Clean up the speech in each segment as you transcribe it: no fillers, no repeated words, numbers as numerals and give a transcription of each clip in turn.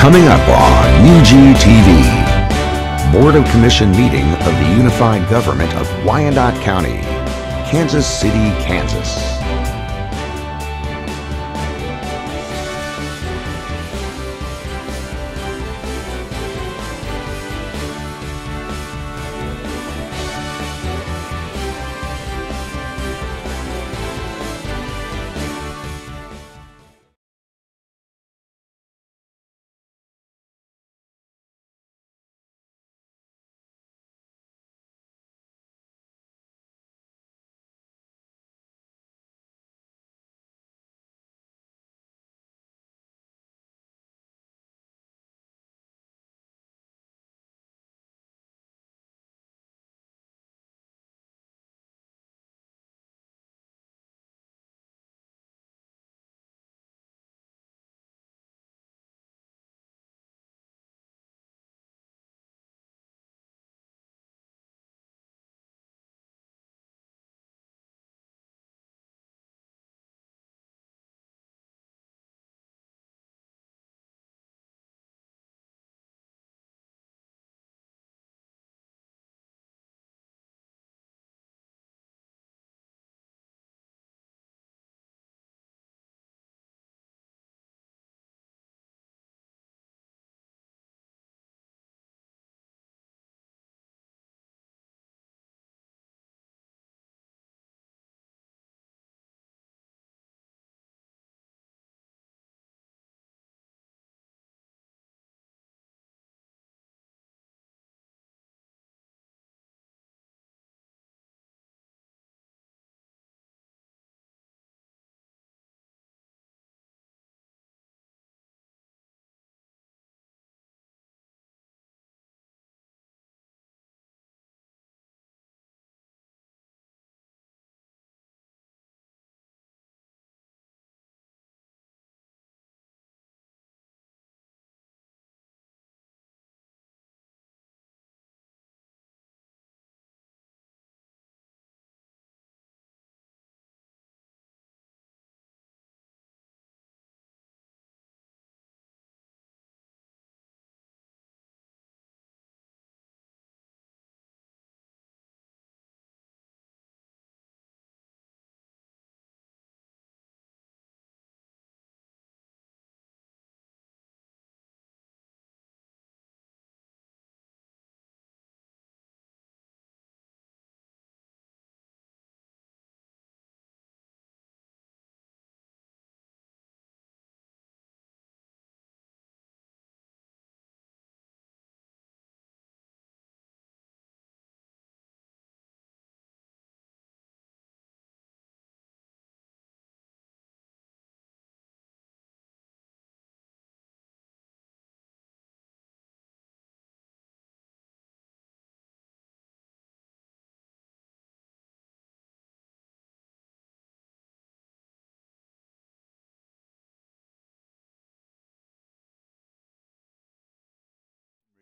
Coming up on UGTV, Board of Commission meeting of the Unified Government of Wyandotte County, Kansas City, Kansas.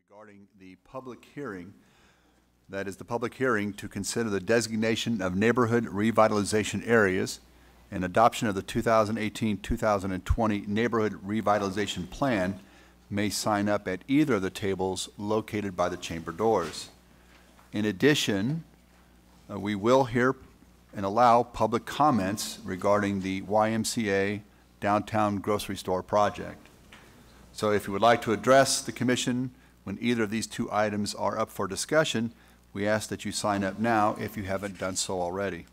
Regarding the public hearing, that is the public hearing to consider the designation of neighborhood revitalization areas and adoption of the 2018-2020 Neighborhood Revitalization Plan, may sign up at either of the tables located by the chamber doors. In addition, we will hear and allow public comments regarding the YMCA downtown grocery store project. So if you would like to address the commission when either of these two items are up for discussion, we ask that you sign up now if you haven't done so already.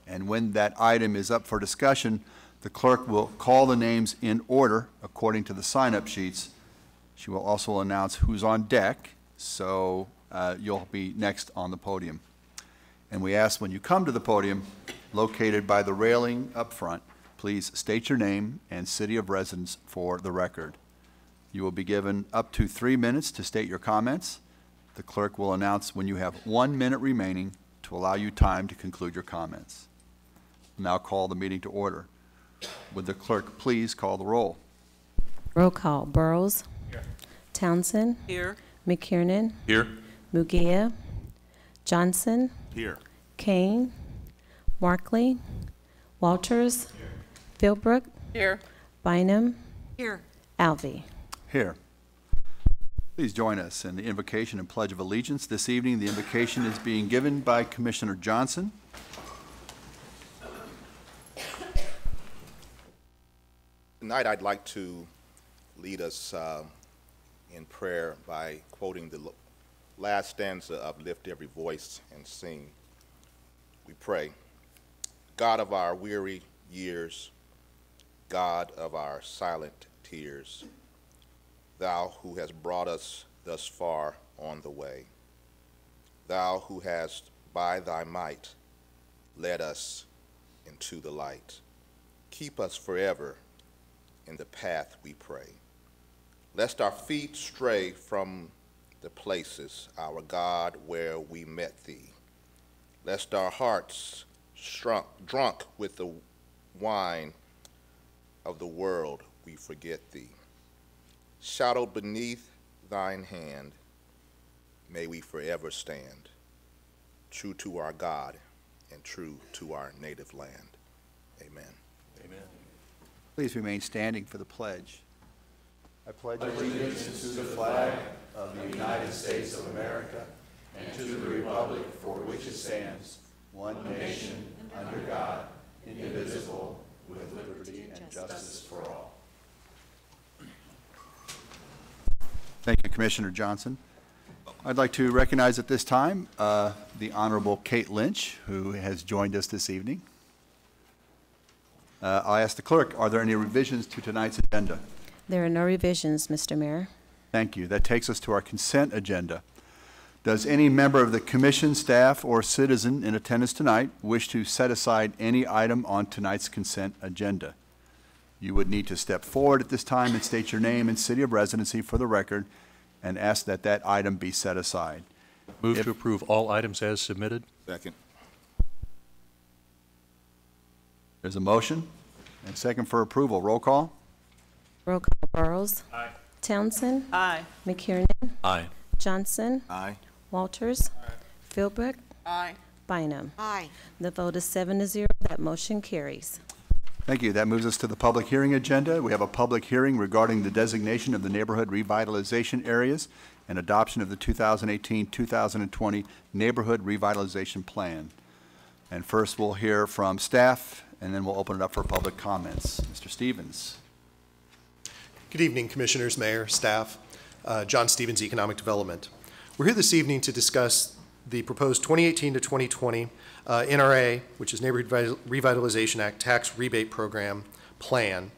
And when that item is up for discussion, the clerk will call the names in order according to the sign-up sheets. She will also announce who's on deck, so you'll be next on the podium. And we ask when you come to the podium, located by the railing up front, please state your name and city of residence for the record. You will be given up to 3 minutes to state your comments. The clerk will announce when you have 1 minute remaining to allow you time to conclude your comments. I'll now call the meeting to order. Would the clerk please call the roll? Roll call. Burrows. Here. Townsend. Here. McKiernan. Here. Mugia. Johnson. Here. Kane. Markley. Walters. Here. Philbrook. Here. Bynum. Here. Alvey. here. Please join us in the invocation and pledge of allegiance. This evening, the invocation is being given by Commissioner Johnson. Tonight, I'd like to lead us in prayer by quoting the last stanza of Lift Every Voice and Sing. We pray, God of our weary years, God of our silent tears, Thou who hast brought us thus far on the way, Thou who hast by Thy might led us into the light, keep us forever in the path we pray. Lest our feet stray from the places, our God, where we met Thee. Lest our hearts drunk with the wine of the world, we forget Thee. Shadowed beneath Thine hand, may we forever stand, true to our God and true to our native land. Amen. Amen. Please remain standing for the pledge. I pledge allegiance to the flag of the United States of America and to the republic for which it stands, one nation, under God, indivisible, with liberty and justice for all. Thank you, Commissioner Johnson. I'd like to recognize at this time the Honorable Kate Lynch, who has joined us this evening. I'll ask the clerk, are there any revisions to tonight's agenda? There are no revisions, Mr. Mayor. Thank you. That takes us to our consent agenda. Does any member of the commission, staff, or citizen in attendance tonight wish to set aside any item on tonight's consent agenda? You would need to step forward at this time and state your name and city of residency for the record and ask that that item be set aside. Move to approve all items as submitted. Second. There's a motion and second for approval. Roll call. Roll call. Burrows. Aye. Townsend. Aye. McKiernan. Aye. Johnson. Aye. Walters. Philbrick. Aye. Bynum. Aye. The vote is 7-0. That motion carries. Thank you. That moves us to the public hearing agenda. We have a public hearing regarding the designation of the neighborhood revitalization areas and adoption of the 2018-2020 Neighborhood Revitalization Plan. And first we'll hear from staff, and then we'll open it up for public comments. Mr. Stevens. Good evening, Commissioners, Mayor, staff. John Stevens, Economic Development. We're here this evening to discuss the proposed 2018 to 2020 NRA, which is Neighborhood Revitalization Act Tax Rebate Program Plan.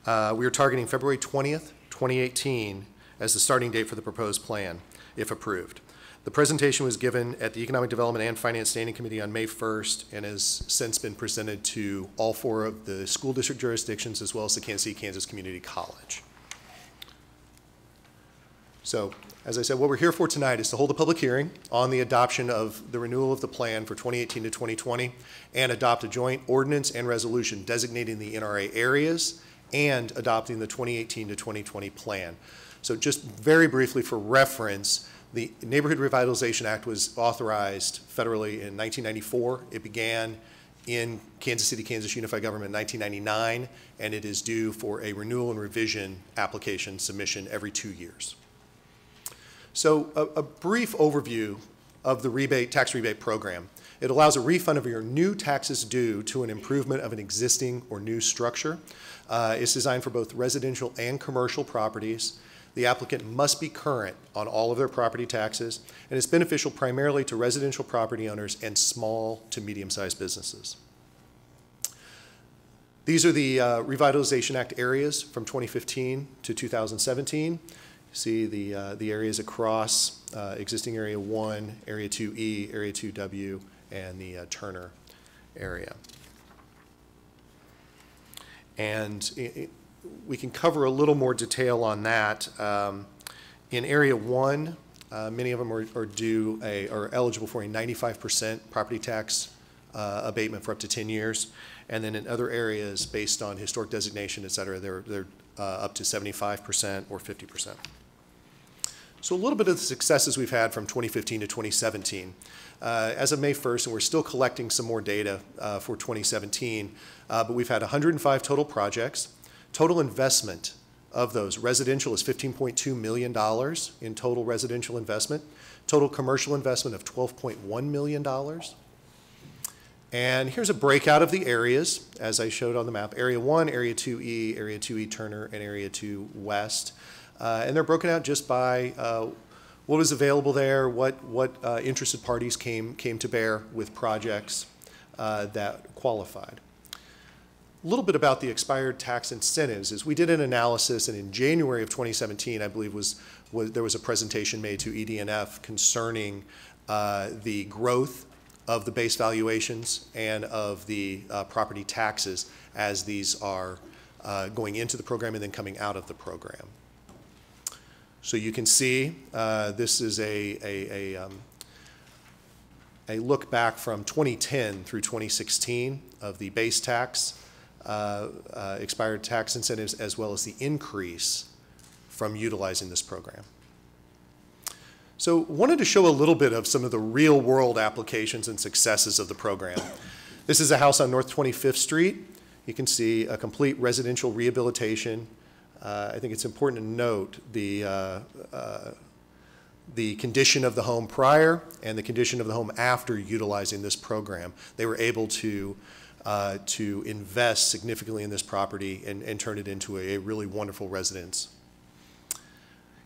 We are targeting February 20th, 2018 as the starting date for the proposed plan, if approved. The presentation was given at the Economic Development and Finance Standing Committee on May 1st and has since been presented to all 4 of the school district jurisdictions as well as the Kansas City, Kansas Community College. So, as I said, what we're here for tonight is to hold a public hearing on the adoption of the renewal of the plan for 2018 to 2020 and adopt a joint ordinance and resolution designating the NRA areas and adopting the 2018 to 2020 plan. So just very briefly for reference, the Neighborhood Revitalization Act was authorized federally in 1994. It began in Kansas City, Kansas Unified Government in 1999, and it is due for a renewal and revision application submission every 2 years. So a brief overview of the tax rebate program. It allows a refund of your new taxes due to an improvement of an existing or new structure. It's designed for both residential and commercial properties. The applicant must be current on all of their property taxes, and it's beneficial primarily to residential property owners and small to medium-sized businesses. These are the Revitalization Act areas from 2015 to 2017. See the areas across existing Area 1, Area 2E, Area 2W, and the Turner area. And we can cover a little more detail on that. In Area 1, many of them are eligible for a 95% property tax abatement for up to 10 years. And then in other areas, based on historic designation, et cetera, they're up to 75% or 50%. So a little bit of the successes we've had from 2015 to 2017. As of May 1st, and we're still collecting some more data for 2017, but we've had 105 total projects. Total investment of those. Residential is $15.2 million in total residential investment, total commercial investment of $12.1 million. And here's a breakout of the areas, as I showed on the map. Area 1, Area 2E, Area 2E Turner, and Area 2 West. And they're broken out just by what was available there, what interested parties came to bear with projects that qualified. A little bit about the expired tax incentives is we did an analysis, and in January of 2017, I believe there was a presentation made to ED&F concerning the growth of the base valuations and of the property taxes as these are going into the program and then coming out of the program. So you can see this is a look back from 2010 through 2016 of the base tax, expired tax incentives, as well as the increase from utilizing this program. So wanted to show a little bit of some of the real world applications and successes of the program. This is a house on North 25th Street. You can see a complete residential rehabilitation. I think it's important to note the condition of the home prior and the condition of the home after utilizing this program. They were able to invest significantly in this property and turn it into a really wonderful residence.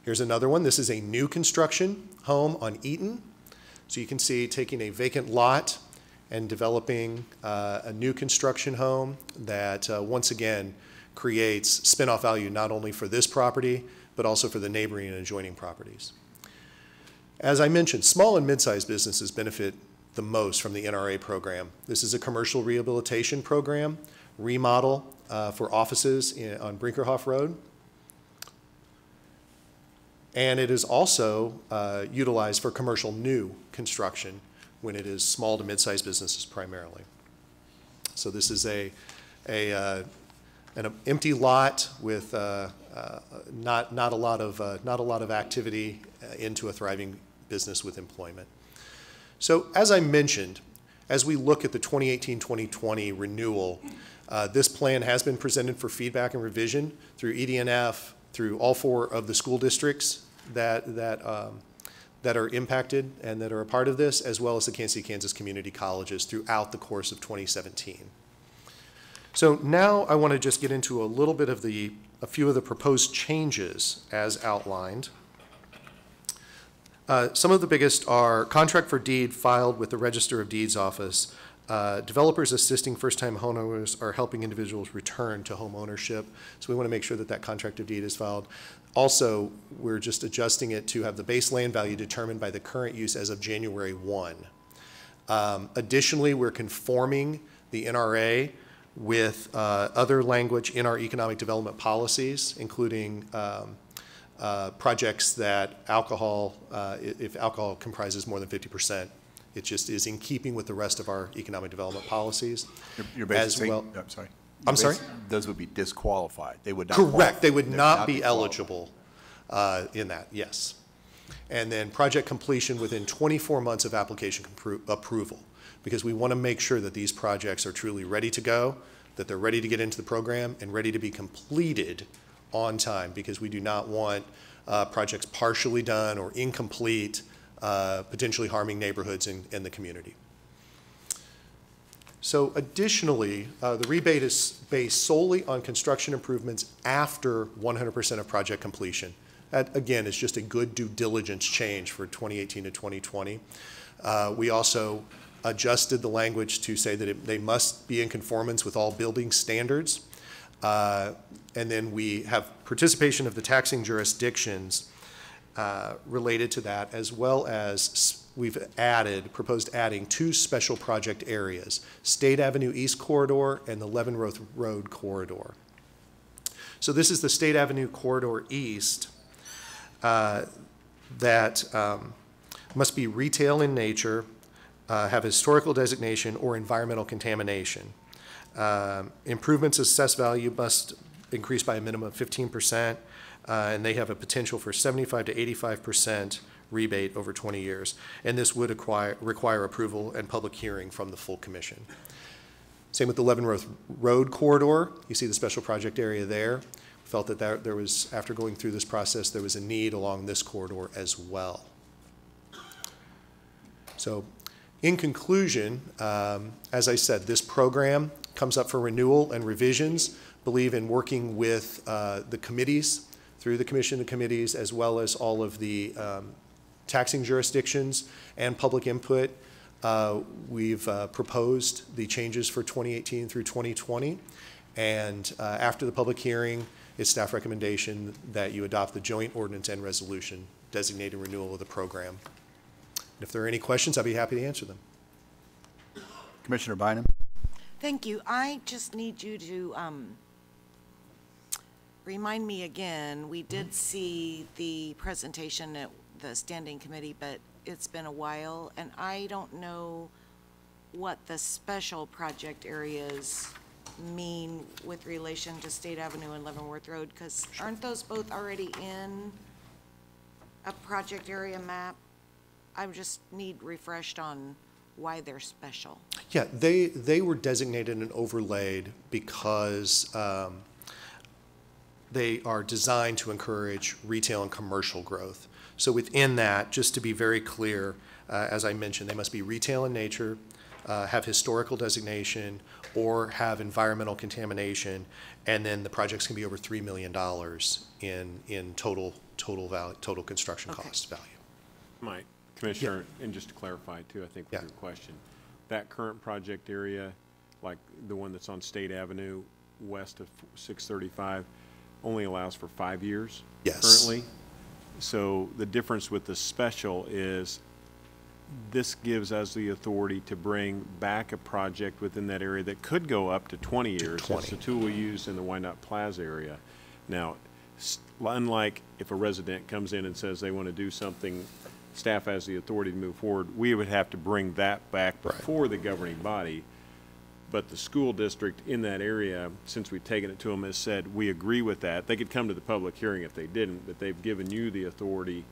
Here's another one. This is a new construction home on Eaton. So you can see taking a vacant lot and developing a new construction home that once again creates spin-off value not only for this property, but also for the neighboring and adjoining properties. As I mentioned, small and mid-sized businesses benefit the most from the NRA program. This is a commercial rehabilitation program, remodel for offices on Brinkerhoff Road. And it is also utilized for commercial new construction when it is small to mid-sized businesses primarily. So this is an empty lot with not a lot of activity into a thriving business with employment. So as I mentioned, as we look at the 2018-2020 renewal, this plan has been presented for feedback and revision through ED&F, through all 4 of the school districts that are impacted and that are a part of this, as well as the Kansas City, Kansas community colleges throughout the course of 2017. So now I want to just get into a little bit of a few of the proposed changes as outlined. Some of the biggest are contract for deed filed with the Register of Deeds office. Developers assisting first-time homeowners are helping individuals return to home ownership. So we want to make sure that that contract of deed is filed. Also, we're just adjusting it to have the base land value determined by the current use as of January 1. Additionally, we're conforming the NRA with other language in our economic development policies, including projects that alcohol, if alcohol comprises more than 50%, it just is in keeping with the rest of our economic development policies. You're basically as well. I'm sorry. I'm sorry? Those would be disqualified. They would not Correct. qualify. They would not be eligible in that, yes. And then project completion within 24 months of application approval, because we want to make sure that these projects are truly ready to go, that they're ready to get into the program and ready to be completed on time, because we do not want projects partially done or incomplete, potentially harming neighborhoods in the community. So additionally, the rebate is based solely on construction improvements after 100% of project completion. That, again, is just a good due diligence change for 2018 to 2020. We also adjusted the language to say that they must be in conformance with all building standards. And then we have participation of the taxing jurisdictions related to that, as well as we've proposed adding 2 special project areas, State Avenue East Corridor and the Leavenworth Road Corridor. So this is the State Avenue Corridor East that must be retail in nature, have historical designation or environmental contamination. Improvements assessed value must increase by a minimum of 15%, and they have a potential for 75 to 85% rebate over 20 years. And this would require approval and public hearing from the full commission. Same with the Leavenworth Road Corridor. You see the special project area there. felt that there was, after going through this process, there was a need along this corridor as well. So in conclusion, as I said, this program comes up for renewal and revisions. Believe in working with the committees, through the commission and committees, as well as all of the taxing jurisdictions and public input. We've proposed the changes for 2018 through 2020. And after the public hearing, it's staff recommendation that you adopt the joint ordinance and resolution designating renewal of the program. And if there are any questions, I'd be happy to answer them. Commissioner Bynum? Thank you. I just need you to remind me again, we did see the presentation at the standing committee, but it's been a while, and I don't know what the special project areas mean with relation to State Avenue and Leavenworth Road, because aren't those both already in a project area map? I just need refreshed on why they're special. Yeah, they were designated and overlaid because they are designed to encourage retail and commercial growth. So within that, just to be very clear, as I mentioned, they must be retail in nature, have historical designation, or have environmental contamination, and then the projects can be over $3 million in total construction cost value. Mike, Commissioner, and just to clarify too, I think with your question, that current project area, like the one that's on State Avenue west of 635, only allows for 5 years currently. So the difference with the special is this gives us the authority to bring back a project within that area that could go up to 20 years. That's the tool we used in the Wyandotte Plaza area. Now, unlike if a resident comes in and says they want to do something, staff has the authority to move forward, we would have to bring that back before the governing body. But the school district in that area, since we've taken it to them, has said, we agree with that. They could come to the public hearing if they didn't, but they've given you the authority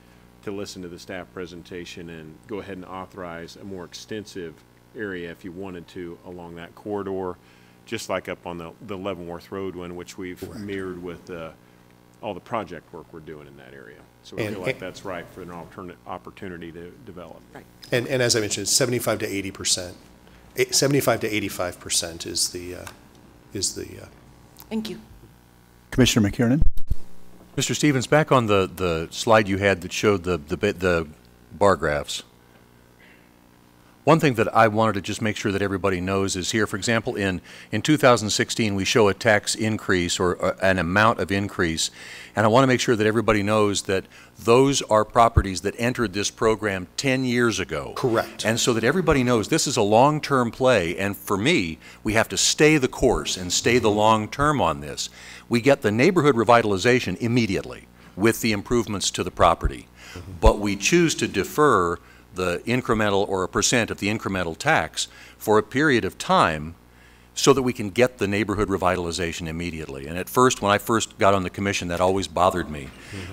to listen to the staff presentation and go ahead and authorize a more extensive area if you wanted to along that corridor, just like up on the Leavenworth Road one, which we've mirrored with all the project work we're doing in that area. So we feel like that's right for an alternate opportunity to develop. Right. And as I mentioned, 75 to 80%. 75 to 85% is the Thank you. Commissioner McKiernan? Mr. Stevens, back on the slide you had that showed the bar graphs. One thing that I wanted to just make sure that everybody knows is here, for example, in 2016, we show a tax increase or an amount of increase, and I want to make sure that everybody knows that those are properties that entered this program 10 years ago. Correct. And so that everybody knows this is a long-term play, and for me, we have to stay the course and stay the long term on this. We get the neighborhood revitalization immediately with the improvements to the property, but we choose to defer the incremental or a percent of the incremental tax for a period of time so that we can get the neighborhood revitalization immediately. And at first, when I first got on the commission, that always bothered me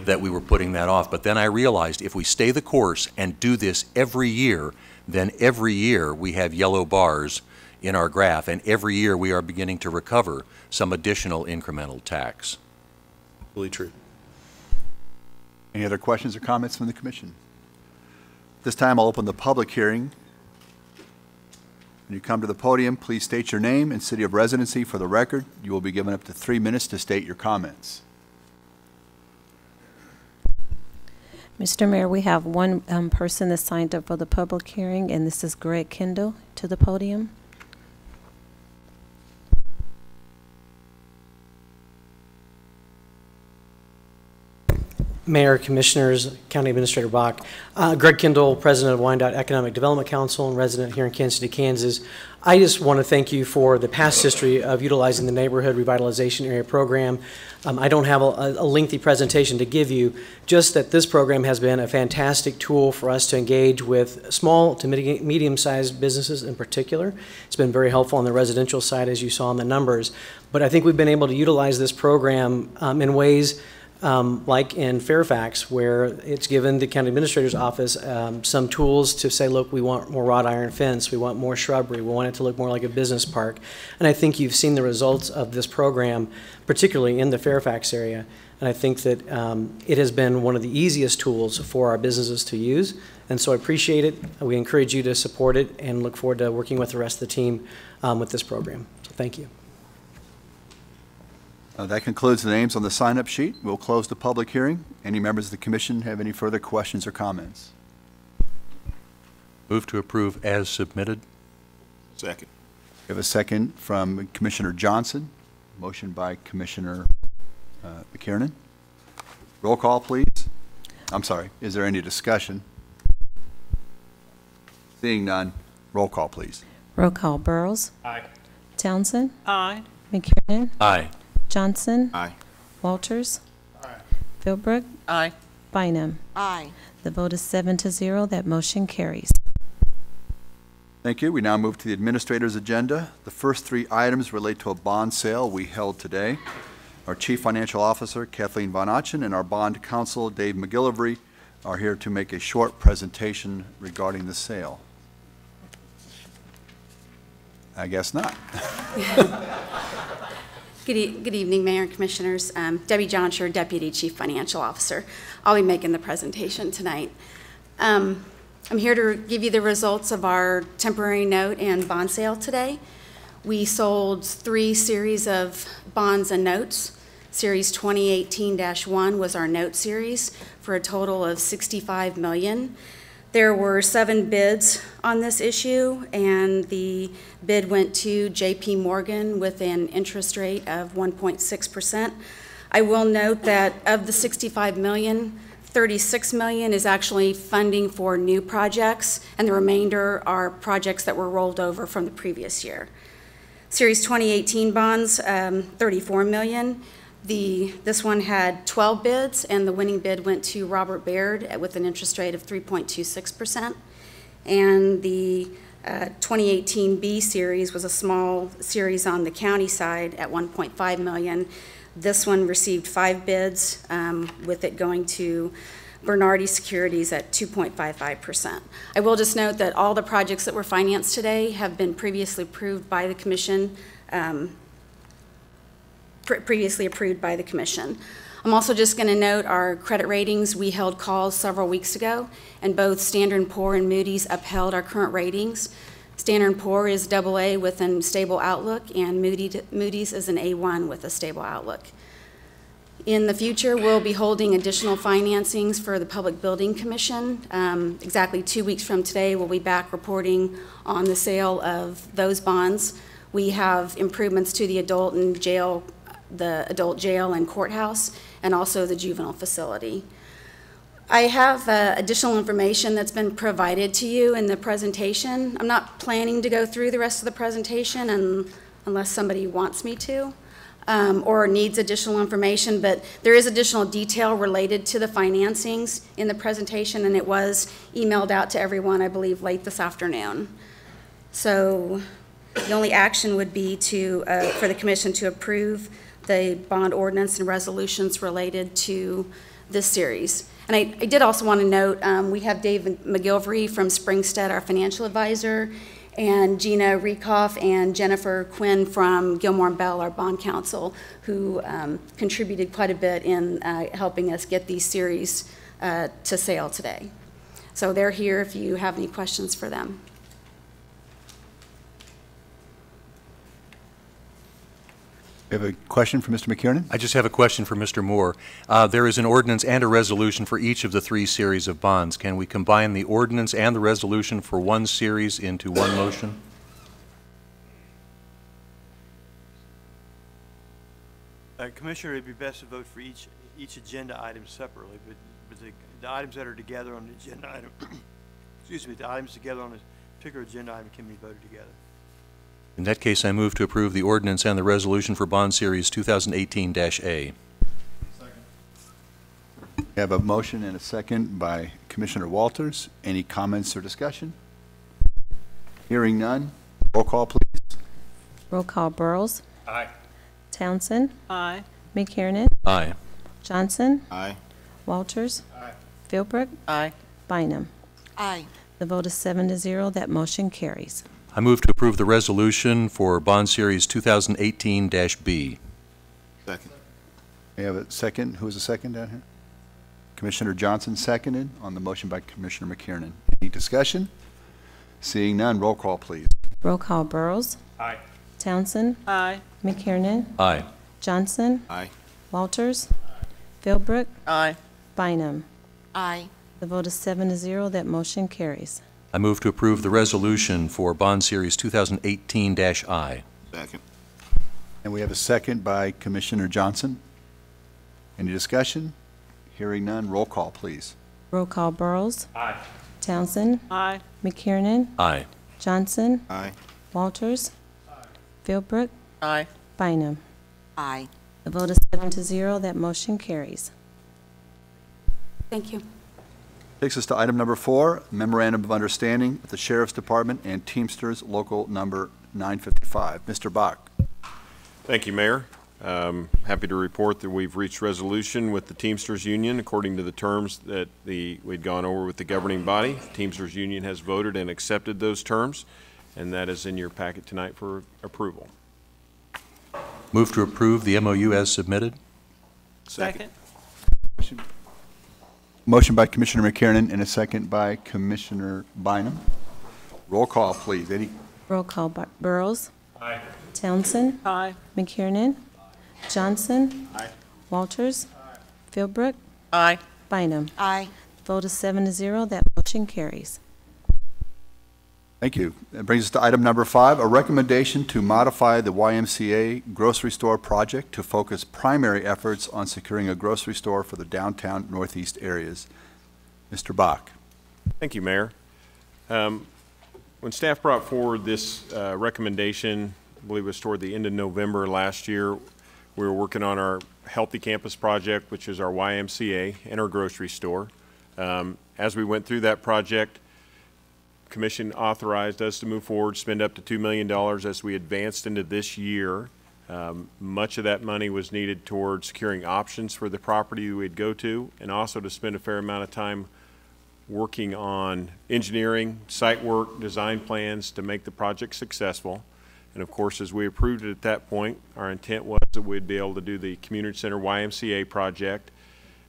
that we were putting that off. But then I realized if we stay the course and do this every year, then every year we have yellow bars in our graph, and every year we are beginning to recover some additional incremental tax. really true. Any other questions or comments from the commission? This time I'll open the public hearing. When you come to the podium, please state your name and city of residency for the record. You will be given up to 3 minutes to state your comments. Mr. Mayor, we have one person that signed up for the public hearing, and this is Greg Kendall to the podium. Mayor, Commissioners, County Administrator Bach. Greg Kendall, President of Wyandotte Economic Development Council and resident here in Kansas City, Kansas. I just want to thank you for the past history of utilizing the Neighborhood Revitalization Area Program. I don't have a lengthy presentation to give you, just that this program has been a fantastic tool for us to engage with small to medium-sized businesses in particular. It's been very helpful on the residential side, as you saw in the numbers. But I think we've been able to utilize this program in ways like in Fairfax, where it's given the county administrator's office some tools to say, look, we want more wrought iron fence, we want more shrubbery, we want it to look more like a business park. And I think you've seen the results of this program, particularly in the Fairfax area. And I think that it has been one of the easiest tools for our businesses to use. And so I appreciate it. We encourage you to support it and look forward to working with the rest of the team with this program. So thank you. That concludes the names on the sign-up sheet. We'll close the public hearing. Any members of the commission have any further questions or comments? Move to approve as submitted. Second. We have a second from Commissioner Johnson. Motion by Commissioner McKiernan. Roll call, please. I'm sorry, is there any discussion? Seeing none, roll call, please. Roll call. Burrows. Aye. Townsend. Aye. McKiernan. Aye. Johnson. Aye. Walters. Philbrook. Aye. Bynum. Aye. The vote is 7-0. That motion carries. Thank you. We now move to the administrator's agenda. The first three items relate to a bond sale we held today. Our Chief Financial Officer, Kathleen Von Ochen, and our bond counsel, Dave McGillivray, are here to make a short presentation regarding the sale. I guess not. Good evening, Mayor and Commissioners. Debbie Johnsher, Deputy Chief Financial Officer. I'll be making the presentation tonight. I'm here to give you the results of our temporary note and bond sale today. We sold 3 series of bonds and notes. Series 2018-1 was our note series for a total of $65 million. There were 7 bids on this issue, and the bid went to J.P. Morgan with an interest rate of 1.6%. I will note that of the $65 million, $36 million is actually funding for new projects, and the remainder are projects that were rolled over from the previous year. Series 2018 bonds, $34 million. This one had 12 bids, and the winning bid went to Robert Baird with an interest rate of 3.26%. And the 2018 B series was a small series on the county side at 1.5 million. This one received 5 bids, with it going to Bernardi Securities at 2.55%. I will just note that all the projects that were financed today have been previously approved by the Commission. I'm also just going to note our credit ratings. We held calls several weeks ago, and both Standard & Poor's and Moody's upheld our current ratings. Standard & Poor's is AA with a stable outlook, and Moody's is an A1 with a stable outlook. In the future, we'll be holding additional financings for the Public Building Commission. Exactly 2 weeks from today, we'll be back reporting on the sale of those bonds. We have improvements to the adult jail and courthouse, and also the juvenile facility. I have additional information that's been provided to you in the presentation. I'm not planning to go through the rest of the presentation unless somebody wants me to, or needs additional information, but there is additional detail related to the financings in the presentation, and it was emailed out to everyone, I believe, late this afternoon. So the only action would be for the Commission to approve the bond ordinance and resolutions related to this series. And I did also want to note, we have Dave McGillivray from Springstead, our financial advisor, and Gina Rekoff and Jennifer Quinn from Gilmore & Bell, our bond counsel, who contributed quite a bit in helping us get these series to sale today. So they're here if you have any questions for them. You have a question for Mr. McKiernan? I just have a question for Mr. Moore. There is an ordinance and a resolution for each of the 3 series of bonds. Can we combine the ordinance and the resolution for one series into one motion? Commissioner, it'd be best to vote for each agenda item separately, but the items that are together on the agenda item, excuse me, the items together on a particular agenda item can be voted together. In that case, I move to approve the ordinance and the resolution for bond series 2018-A. We have a motion and a second by Commissioner Walters. Any comments or discussion? Hearing none. Roll call, please. Roll call. Burrows. Aye. Townsend. Aye. McKiernan. Aye. Johnson? Aye. Walters? Philbrook? Aye. Bynum? Aye. The vote is 7-0. That motion carries. I move to approve the resolution for Bond Series 2018-B. Second. We have a second. Who's the second down here? Commissioner Johnson seconded on the motion by Commissioner McKiernan. Any discussion? Seeing none, roll call, please. Roll call. Burrows? Aye. Townsend? Aye. McKiernan? Aye. Johnson? Aye. Walters? Philbrook? Aye. Bynum? Aye. The vote is 7-0. That motion carries. I move to approve the resolution for Bond Series 2018-I. Second. And we have a second by Commissioner Johnson. Any discussion? Hearing none, roll call, please. Roll call. Burrows? Aye. Townsend? Aye. McKiernan? Aye. Johnson? Aye. Walters? Philbrook? Aye. Bynum? Aye. The vote is 7-0. That motion carries. Thank you. Takes us to item number 4, Memorandum of Understanding with the Sheriff's Department and Teamsters Local Number 955. Mr. Bach. Thank you, Mayor. Happy to report that we've reached resolution with the Teamsters Union according to the terms that we'd gone over with the governing body. The Teamsters Union has voted and accepted those terms, and that is in your packet tonight for approval. Move to approve the MOU as submitted. Second. Motion by Commissioner McKiernan and a second by Commissioner Bynum. Roll call, please. Eddie? Roll call. Burrows? Aye. Townsend? Aye. McKiernan? Johnson? Aye. Walters? Philbrook? Aye. Bynum? Aye. Vote is 7-0. That motion carries. Thank you. That brings us to item number 5, a recommendation to modify the YMCA grocery store project to focus primary efforts on securing a grocery store for the downtown northeast areas. Mr. Bach. Thank you, Mayor. When staff brought forward this recommendation, I believe it was toward the end of November last year, we were working on our Healthy Campus project, which is our YMCA and our grocery store. As we went through that project, Commission authorized us to move forward, spend up to $2 million as we advanced into this year. Much of that money was needed towards securing options for the property we'd go to, and also to spend a fair amount of time working on engineering, site work, design plans to make the project successful. And of course, as we approved it at that point, our intent was that we'd be able to do the Community Center YMCA project.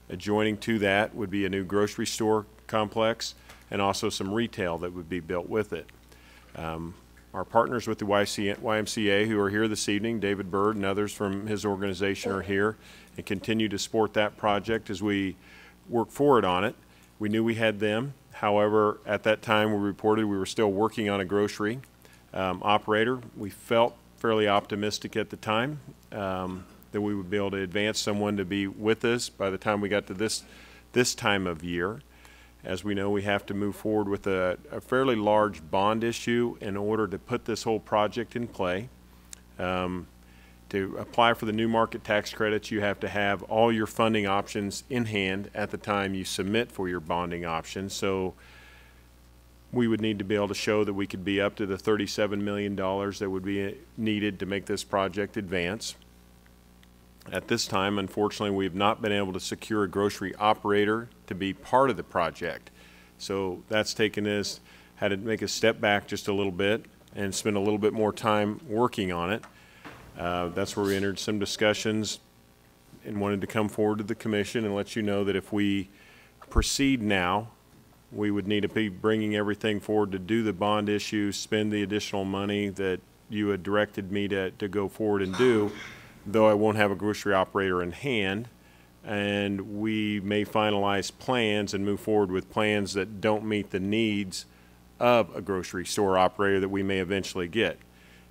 Adjoining to that would be a new grocery store complex and also some retail that would be built with it. Our partners with the YMCA who are here this evening, David Bird and others from his organization are here and continue to support that project as we work forward on it. We knew we had them. However, at that time we reported we were still working on a grocery operator. We felt fairly optimistic at the time that we would be able to advance someone to be with us by the time we got to this time of year. As we know, we have to move forward with a fairly large bond issue in order to put this whole project in play. To apply for the new market tax credits, you have to have all your funding options in hand at the time you submit for your bonding option. So we would need to be able to show that we could be up to the $37 million that would be needed to make this project advance. At this time, unfortunately, we have not been able to secure a grocery operator to be part of the project. So that's taken us, had to make a step back just a little bit and spend a little bit more time working on it. That's where we entered some discussions and wanted to come forward to the commission and let you know that if we proceed now, we would need to be bringing everything forward to do the bond issue, spend the additional money that you had directed me to go forward and do, though I won't have a grocery operator in hand, and we may finalize plans and move forward with plans that don't meet the needs of a grocery store operator that we may eventually get.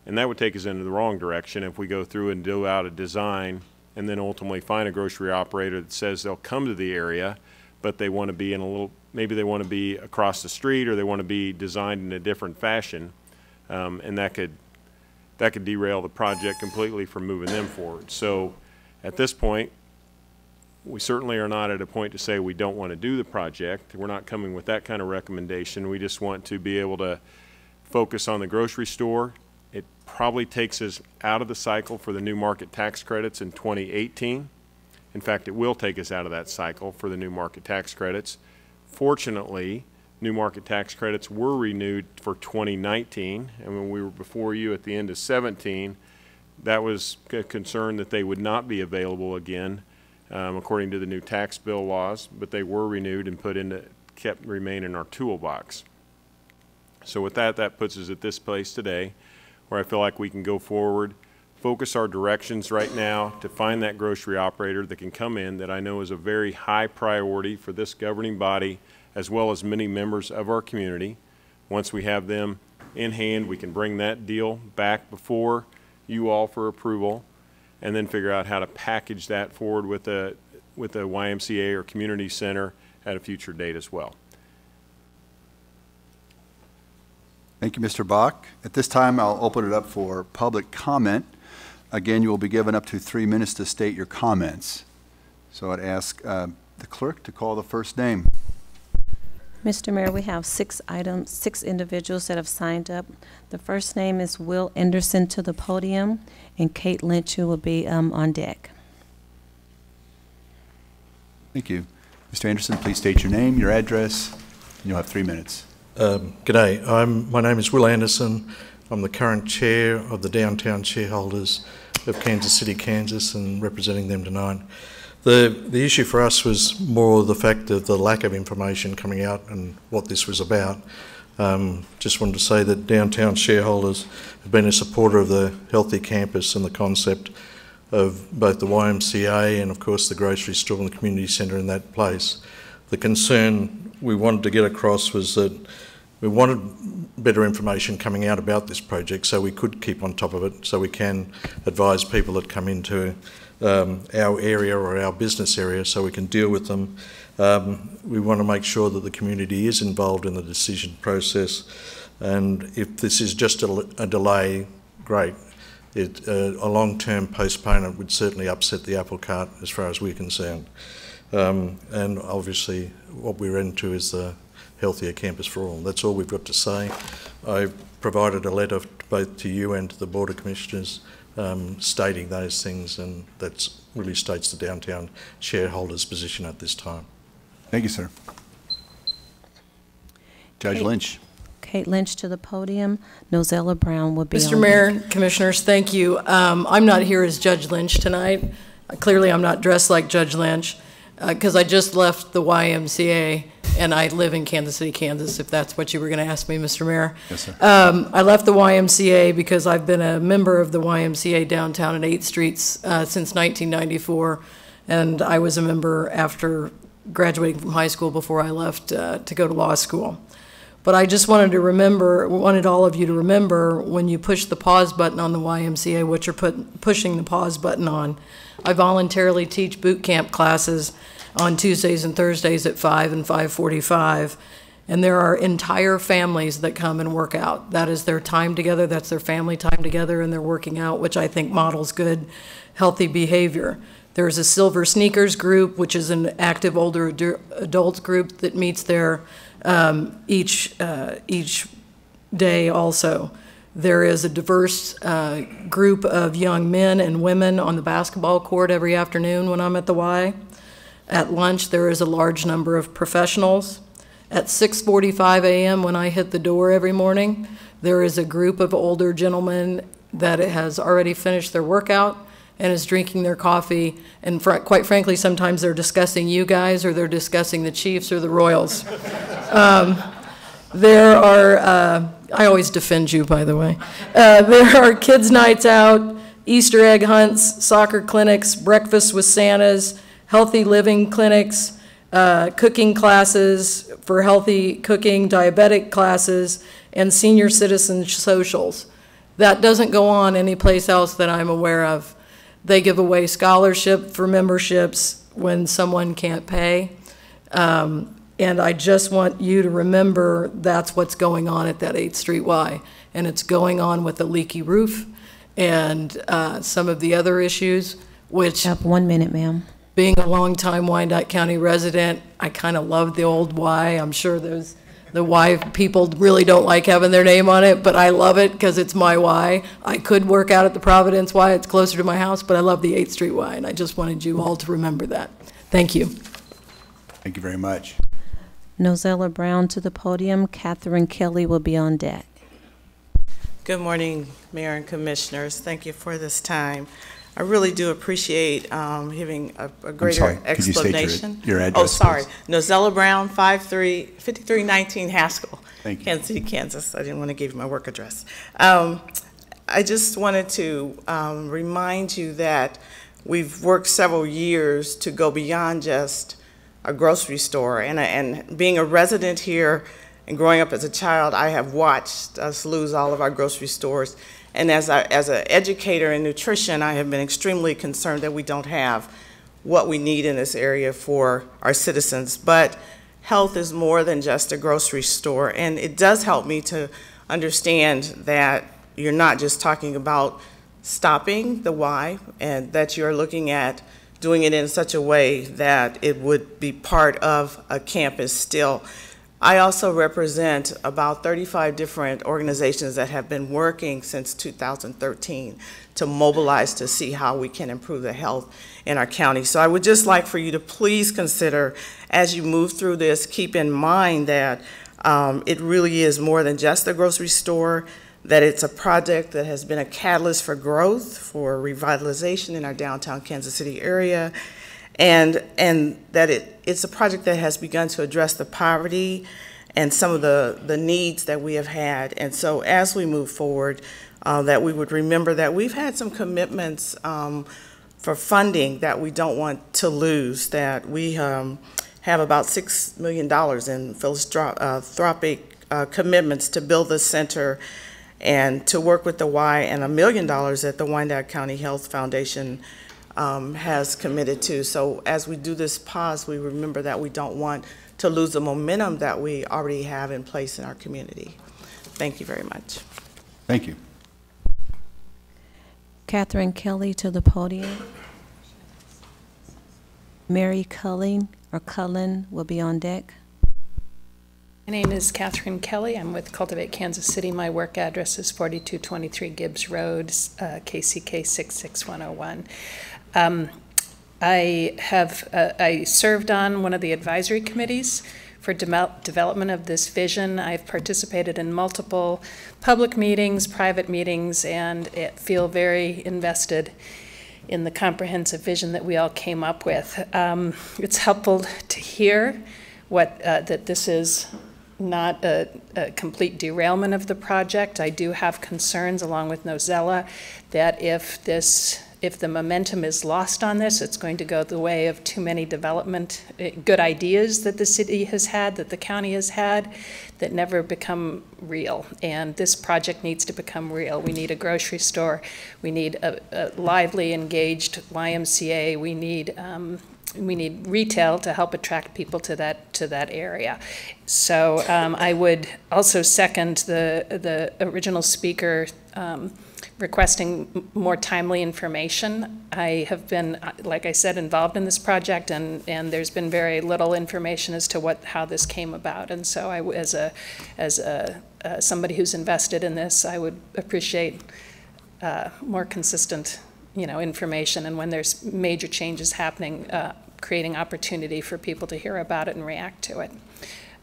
And that would take us into the wrong direction if we go through and do out a design and then ultimately find a grocery operator that says they'll come to the area, but they want to be in a little, maybe they want to be across the street or they want to be designed in a different fashion, and that could derail the project completely from moving them forward. So at this point, we certainly are not at a point to say we don't want to do the project. We're not coming with that kind of recommendation. We just want to be able to focus on the grocery store. It probably takes us out of the cycle for the new market tax credits in 2018. In fact, it will take us out of that cycle for the new market tax credits. Fortunately, new market tax credits were renewed for 2019, and when we were before you at the end of 17, that was a concern that they would not be available again according to the new tax bill laws, but they were renewed and remain in our toolbox. So with that, that puts us at this place today where I feel like we can go forward, focus our directions right now to find that grocery operator that can come in that I know is a very high priority for this governing body as well as many members of our community. Once we have them in hand, we can bring that deal back before you all for approval and then figure out how to package that forward with a YMCA or community center at a future date as well. Thank you, Mr. Bach. At this time, I'll open it up for public comment. Again, you will be given up to 3 minutes to state your comments. So I'd ask the clerk to call the first name. Mr. Mayor, we have 6 individuals that have signed up. The first name is Will Anderson to the podium, and Kate Lynch, who will be on deck. Thank you. Mr. Anderson, please state your name, your address, and you'll have 3 minutes. G'day. My name is Will Anderson. I'm the current chair of the Downtown Shareholders of Kansas City, Kansas, and representing them tonight. The issue for us was more the fact of the lack of information coming out and what this was about. Just wanted to say that Downtown Shareholders have been a supporter of the healthy campus and the concept of both the YMCA and of course the grocery store and the community centre in that place. The concern we wanted to get across was that we wanted better information coming out about this project so we could keep on top of it, so we can advise people that come into our area or our business area so we can deal with them. We want to make sure that the community is involved in the decision process, and if this is just a delay, great. A long-term postponement would certainly upset the apple cart as far as we're concerned. And obviously what we're into is the healthier campus for all. That's all we've got to say. I provided a letter both to you and to the Board of Commissioners stating those things, and that really states the Downtown Shareholders' position at this time. Thank you, sir. Judge Lynch. Kate Lynch to the podium. Nozella Brown will be on Mr. Mayor, Commissioners, thank you. I'm not here as Judge Lynch tonight. Clearly, I'm not dressed like Judge Lynch because I just left the YMCA and I live in Kansas City, Kansas, if that's what you were going to ask me, Mr. Mayor. Yes, sir. I left the YMCA because I've been a member of the YMCA downtown at 8th Street since 1994, and I was a member after graduating from high school before I left to go to law school. But I just wanted all of you to remember when you push the pause button on the YMCA, what you're pushing the pause button on. I voluntarily teach boot camp classes on Tuesdays and Thursdays at 5 and 5:45, and there are entire families that come and work out. That is their time together, that's their family time together, and they're working out, which I think models good, healthy behavior. There's a Silver Sneakers group, which is an active older adult group that meets there each day also. There is a diverse group of young men and women on the basketball court every afternoon when I'm at the Y. At lunch, there is a large number of professionals. At 6:45 a.m. when I hit the door every morning, there is a group of older gentlemen that has already finished their workout and is drinking their coffee, and quite frankly, sometimes they're discussing you guys or they're discussing the Chiefs or the Royals. There are, I always defend you, by the way. There are kids' nights out, Easter egg hunts, soccer clinics, breakfast with Santas, healthy living clinics, cooking classes for healthy cooking, diabetic classes, and senior citizen socials. That doesn't go on anyplace else that I'm aware of. They give away scholarship for memberships when someone can't pay. And I just want you to remember that's what's going on at that 8th Street Y. And it's going on with the leaky roof and some of the other issues, which... You have 1 minute, ma'am. Being a longtime Wyandotte County resident, I kind of love the old Y. I'm sure those the Y people really don't like having their name on it, but I love it because it's my Y. I could work out at the Providence Y, it's closer to my house, but I love the 8th Street Y, and I just wanted you all to remember that. Thank you. Thank you very much. Nozella Brown to the podium. Catherine Kelly will be on deck. Good morning, Mayor and Commissioners. Thank you for this time. I really do appreciate having a greater explanation. Could you state your address? Oh, sorry. Please? Nozella Brown, 5319 Haskell, Thank you. Kansas City, Kansas. I didn't want to give you my work address. I just wanted to remind you that we've worked several years to go beyond just a grocery store. And being a resident here and growing up as a child, I have watched us lose all of our grocery stores. And as an educator in nutrition, I have been extremely concerned that we don't have what we need in this area for our citizens. But health is more than just a grocery store. And it does help me to understand that you're not just talking about stopping the Y, and that you're looking at doing it in such a way that it would be part of a campus still. I also represent about 35 different organizations that have been working since 2013 to mobilize to see how we can improve the health in our county. So I would just like for you to please consider, as you move through this, keep in mind that it really is more than just a grocery store, that it's a project that has been a catalyst for growth, for revitalization in our downtown Kansas City area, and that it's a project that has begun to address the poverty and some of the needs that we have had. And so as we move forward, that we would remember that we've had some commitments for funding that we don't want to lose, that we have about $6 million in philanthropic commitments to build the center and to work with the Y, and $1 million that the Wyandotte County Health Foundation has committed to. So as we do this pause, we remember that we don't want to lose the momentum that we already have in place in our community. Thank you very much. Thank you. Catherine Kelly to the podium. Mary Cullen will be on deck. My name is Catherine Kelly. I'm with Cultivate Kansas City. My work address is 4223 Gibbs Road, KCK 66101. I served on one of the advisory committees for development of this vision. I've participated in multiple public meetings, private meetings, and feel very invested in the comprehensive vision that we all came up with. It's helpful to hear that this is not a complete derailment of the project. I do have concerns, along with Nozella, that if the momentum is lost on this, it's going to go the way of too many development, good ideas that the city has had, that the county has had, that never become real. And this project needs to become real. We need a grocery store. We need a lively, engaged YMCA. We need retail to help attract people to that area. So I would also second the original speaker requesting more timely information. I have been, like I said, involved in this project, and there's been very little information as to how this came about. And so I, as somebody who's invested in this, I would appreciate more consistent, information, and when there's major changes happening, creating opportunity for people to hear about it and react to it.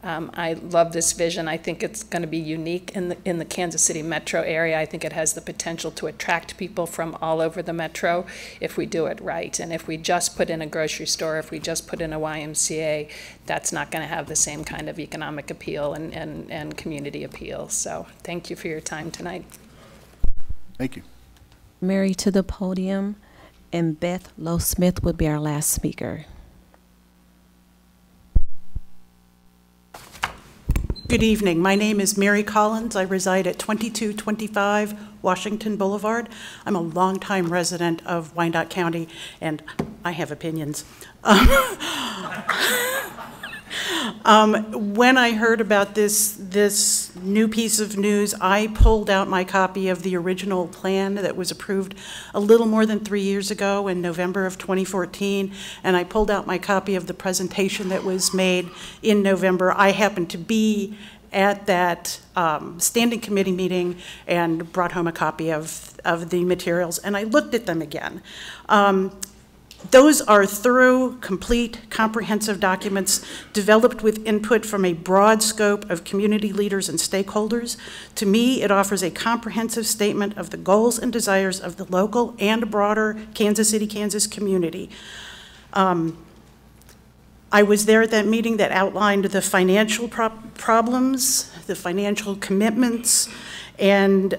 I love this vision. I think it's going to be unique in the Kansas City metro area. I think it has the potential to attract people from all over the metro if we do it right. And if we just put in a grocery store, if we just put in a YMCA, that's not going to have the same kind of economic appeal and community appeal. So thank you for your time tonight. Thank you. Mary to the podium, and Beth Lowe Smith will be our last speaker. Good evening. My name is Mary Collins. I reside at 2225 Washington Boulevard. I'm a longtime resident of Wyandotte County, and I have opinions. When I heard about this new piece of news, I pulled out my copy of the original plan that was approved a little more than 3 years ago in November of 2014, and I pulled out my copy of the presentation that was made in November. I happened to be at that standing committee meeting and brought home a copy of the materials, and I looked at them again. Those are thorough, complete, comprehensive documents developed with input from a broad scope of community leaders and stakeholders. To me, it offers a comprehensive statement of the goals and desires of the local and broader Kansas City, Kansas community. I was there at that meeting that outlined the financial problems, the financial commitments, and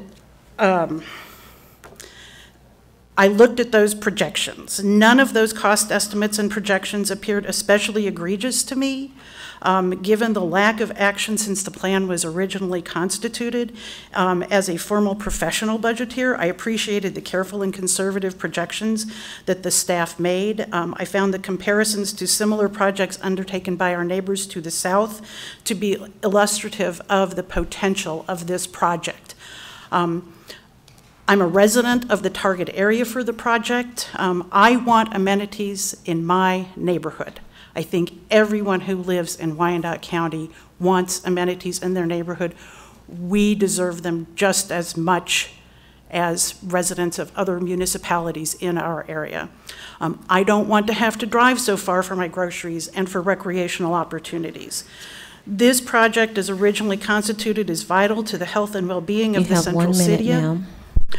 I looked at those projections. None of those cost estimates and projections appeared especially egregious to me, given the lack of action since the plan was originally constituted. As a formal professional budgeteer, I appreciated the careful and conservative projections that the staff made. I found the comparisons to similar projects undertaken by our neighbors to the south to be illustrative of the potential of this project. I'm a resident of the target area for the project. I want amenities in my neighborhood. I think everyone who lives in Wyandotte County wants amenities in their neighborhood. We deserve them just as much as residents of other municipalities in our area. I don't want to have to drive so far for my groceries and for recreational opportunities. This project, as originally constituted, is vital to the health and well-being of the central city.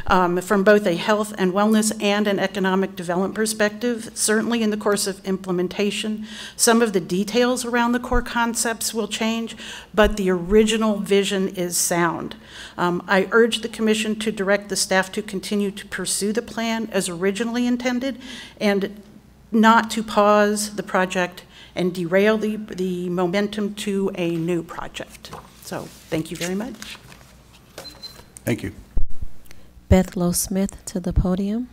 From both a health and wellness and an economic development perspective. Certainly in the course of implementation, some of the details around the core concepts will change, but the original vision is sound. I urge the Commission to direct the staff to continue to pursue the plan as originally intended and not to pause the project and derail the momentum to a new project. So thank you very much. Thank you. Beth Lowe-Smith to the podium.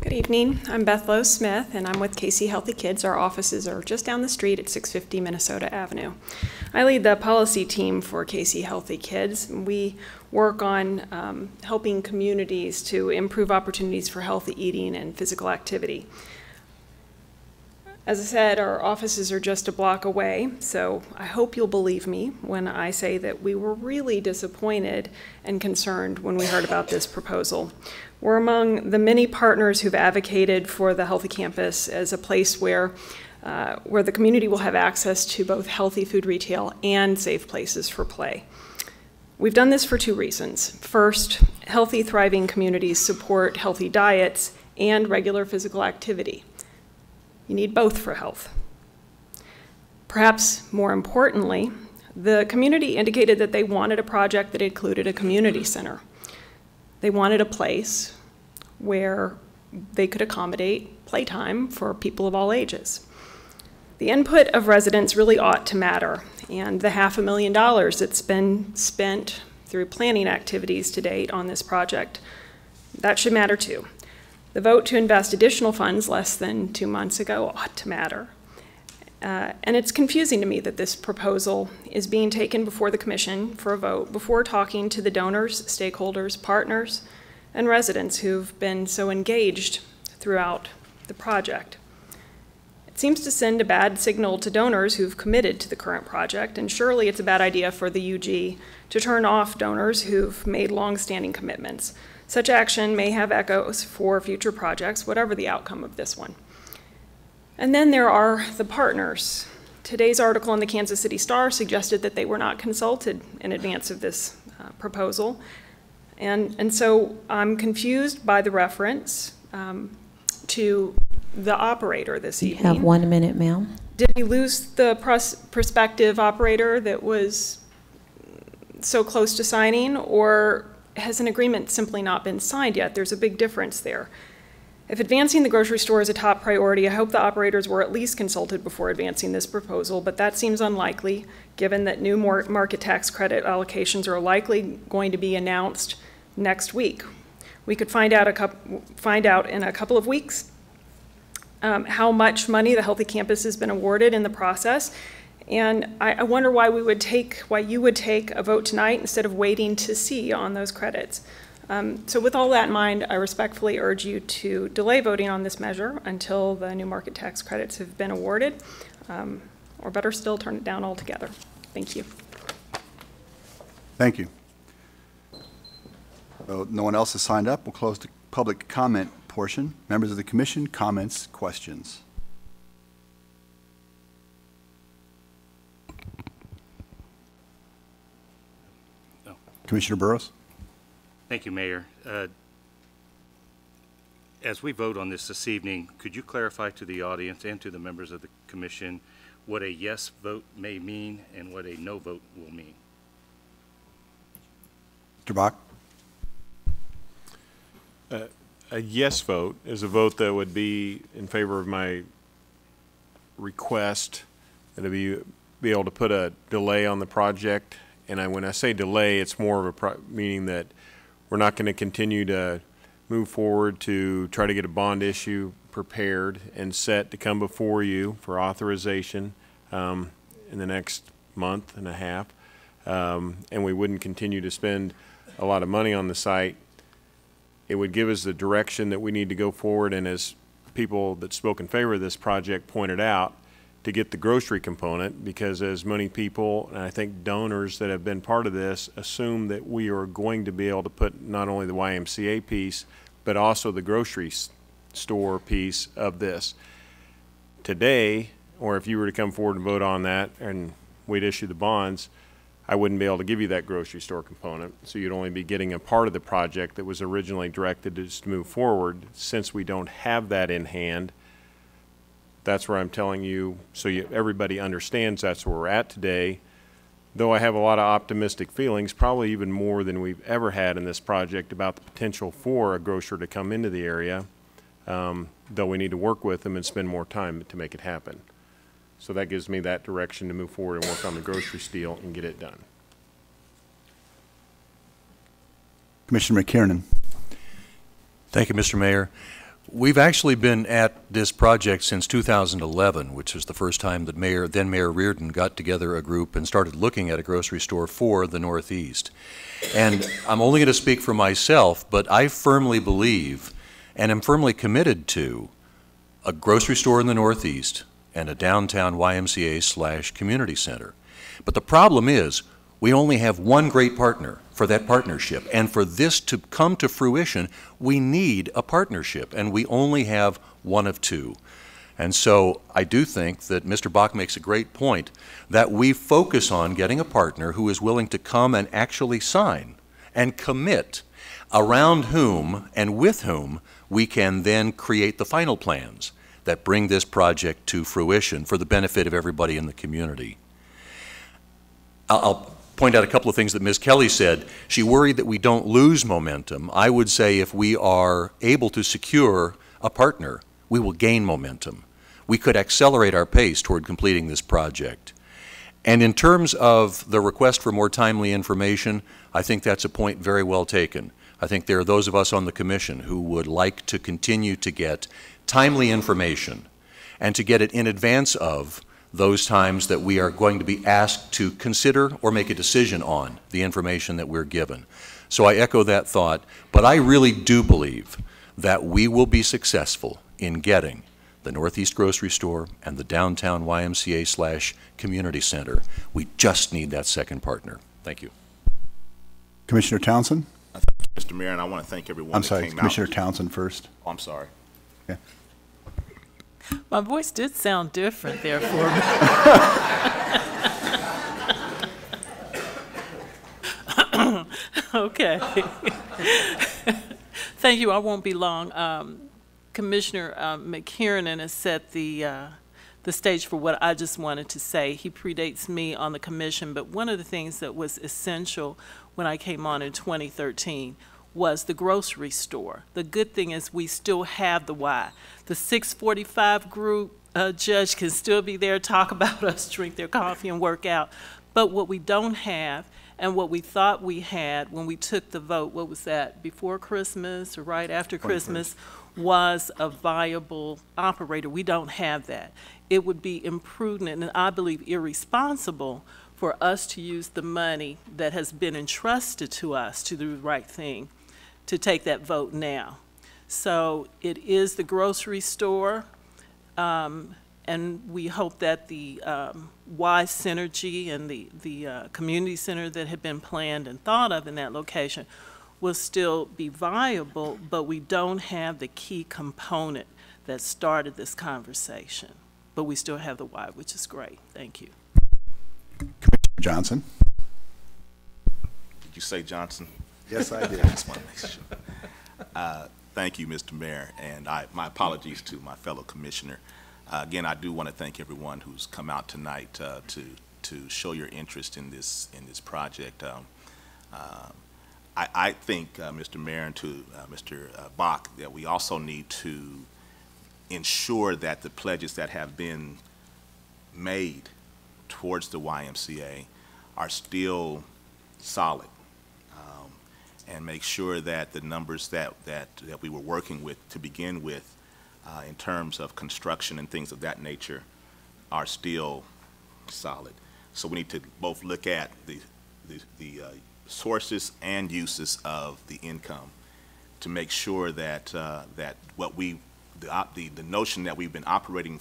Good evening. I'm Beth Lowe-Smith, and I'm with KC Healthy Kids. Our offices are just down the street at 650 Minnesota Avenue. I lead the policy team for KC Healthy Kids. We work on helping communities to improve opportunities for healthy eating and physical activity. As I said, our offices are just a block away, so I hope you'll believe me when I say that we were really disappointed and concerned when we heard about this proposal. We're among the many partners who've advocated for the Healthy Campus as a place where the community will have access to both healthy food retail and safe places for play. We've done this for two reasons. First, healthy, thriving communities support healthy diets and regular physical activity. You need both for health. Perhaps more importantly, the community indicated that they wanted a project that included a community center. They wanted a place where they could accommodate playtime for people of all ages. The input of residents really ought to matter, and the $500,000 that's been spent through planning activities to date on this project, that should matter too. The vote to invest additional funds less than 2 months ago ought to matter. And it's confusing to me that this proposal is being taken before the Commission for a vote before talking to the donors, stakeholders, partners, and residents who've been so engaged throughout the project. It seems to send a bad signal to donors who've committed to the current project, and surely it's a bad idea for the UG to turn off donors who've made long-standing commitments. Such action may have echoes for future projects, whatever the outcome of this one. And then there are the partners. Today's article in the Kansas City Star suggested that they were not consulted in advance of this proposal. And so I'm confused by the reference to the operator this evening. You have 1 minute, ma'am. Did we lose the prospective operator that was so close to signing, or has an agreement simply not been signed yet? There's a big difference there. If advancing the grocery store is a top priority, I hope the operators were at least consulted before advancing this proposal, but that seems unlikely given that new market tax credit allocations are likely going to be announced next week. We could find out in a couple of weeks how much money the Healthy Campus has been awarded in the process. And I wonder why you would take a vote tonight instead of waiting to see on those credits. So with all that in mind, I respectfully urge you to delay voting on this measure until the new market tax credits have been awarded, or better still, turn it down altogether. Thank you. Thank you. So no one else has signed up. We'll close the public comment portion. Members of the commission, comments, questions? No. Commissioner Burrows? Thank you, Mayor. As we vote on this evening, could you clarify to the audience and to the members of the commission what a yes vote may mean and what a no vote will mean? Mr. Bach? A yes vote is a vote that would be in favor of my request that be able to put a delay on the project. And when I say delay, it's more of a meaning that we're not going to continue to move forward to try to get a bond issue prepared and set to come before you for authorization in the next month and a half. And we wouldn't continue to spend a lot of money on the site. It would give us the direction that we need to go forward, and as people that spoke in favor of this project pointed out, to get the grocery component, because as many people, and I think donors that have been part of this, assume that we are going to be able to put not only the YMCA piece, but also the grocery store piece of this. Today, or if you were to come forward and vote on that and we'd issue the bonds, I wouldn't be able to give you that grocery store component. So you'd only be getting a part of the project that was originally directed to just move forward. Since we don't have that in hand, that's where I'm telling you, so everybody understands that's where we're at today. Though I have a lot of optimistic feelings, probably even more than we've ever had in this project about the potential for a grocer to come into the area, though we need to work with them and spend more time to make it happen. So that gives me that direction to move forward and work on the grocery deal and get it done. Commissioner McKiernan. Thank you, Mr. Mayor. We've actually been at this project since 2011, which was the first time that then Mayor Reardon got together a group and started looking at a grocery store for the Northeast. And I'm only going to speak for myself, but I firmly believe and am firmly committed to a grocery store in the Northeast and a downtown YMCA/community center. But the problem is we only have one great partner for that partnership. And for this to come to fruition, we need a partnership, and we only have one of two. And so I do think that Mr. Bach makes a great point that we focus on getting a partner who is willing to come and actually sign and commit, around whom and with whom we can then create the final plans that bring this project to fruition for the benefit of everybody in the community. I'll point out a couple of things that Ms. Kelly said. She worried that we don't lose momentum. I would say if we are able to secure a partner, we will gain momentum. We could accelerate our pace toward completing this project. And in terms of the request for more timely information, I think that's a point very well taken. I think there are those of us on the commission who would like to continue to get timely information and to get it in advance of those times that we are going to be asked to consider or make a decision on the information that we're given. So I echo that thought, but I really do believe that we will be successful in getting the Northeast Grocery Store and the downtown YMCA/community center. We just need that second partner. Thank you. Commissioner Townsend? Thank you, Mr. Mayor, and I want to thank everyone that came out. Commissioner Townsend first. Oh, I'm sorry. Okay. My voice did sound different there for me. Okay. Thank you. I won't be long. Commissioner McKiernan has set the stage for what I just wanted to say. He predates me on the commission, but one of the things that was essential when I came on in 2013 was the grocery store. The good thing is we still have the Y. The 645 group judge can still be there, talk about us, drink their coffee and work out. But what we don't have and what we thought we had when we took the vote, what was that, before Christmas or right after Christmas, was a viable operator. We don't have that. It would be imprudent and I believe irresponsible for us to use the money that has been entrusted to us to do the right thing to take that vote now. So it is the grocery store, and we hope that the Y Synergy and the community center that had been planned and thought of in that location will still be viable, but we don't have the key component that started this conversation. But we still have the Y, which is great. Thank you. Commissioner Johnson. Did you say Johnson? Yes, I did. I just want to make sure. Thank you, Mr. Mayor, and my apologies to my fellow commissioner. Again, I do want to thank everyone who's come out tonight to show your interest in this project. I think, Mr. Mayor, and to Mr. Bach, that we also need to ensure that the pledges that have been made towards the YMCA are still solid, and make sure that the numbers that we were working with to begin with in terms of construction and things of that nature are still solid. So we need to both look at the sources and uses of the income to make sure that that what the notion that we've been operating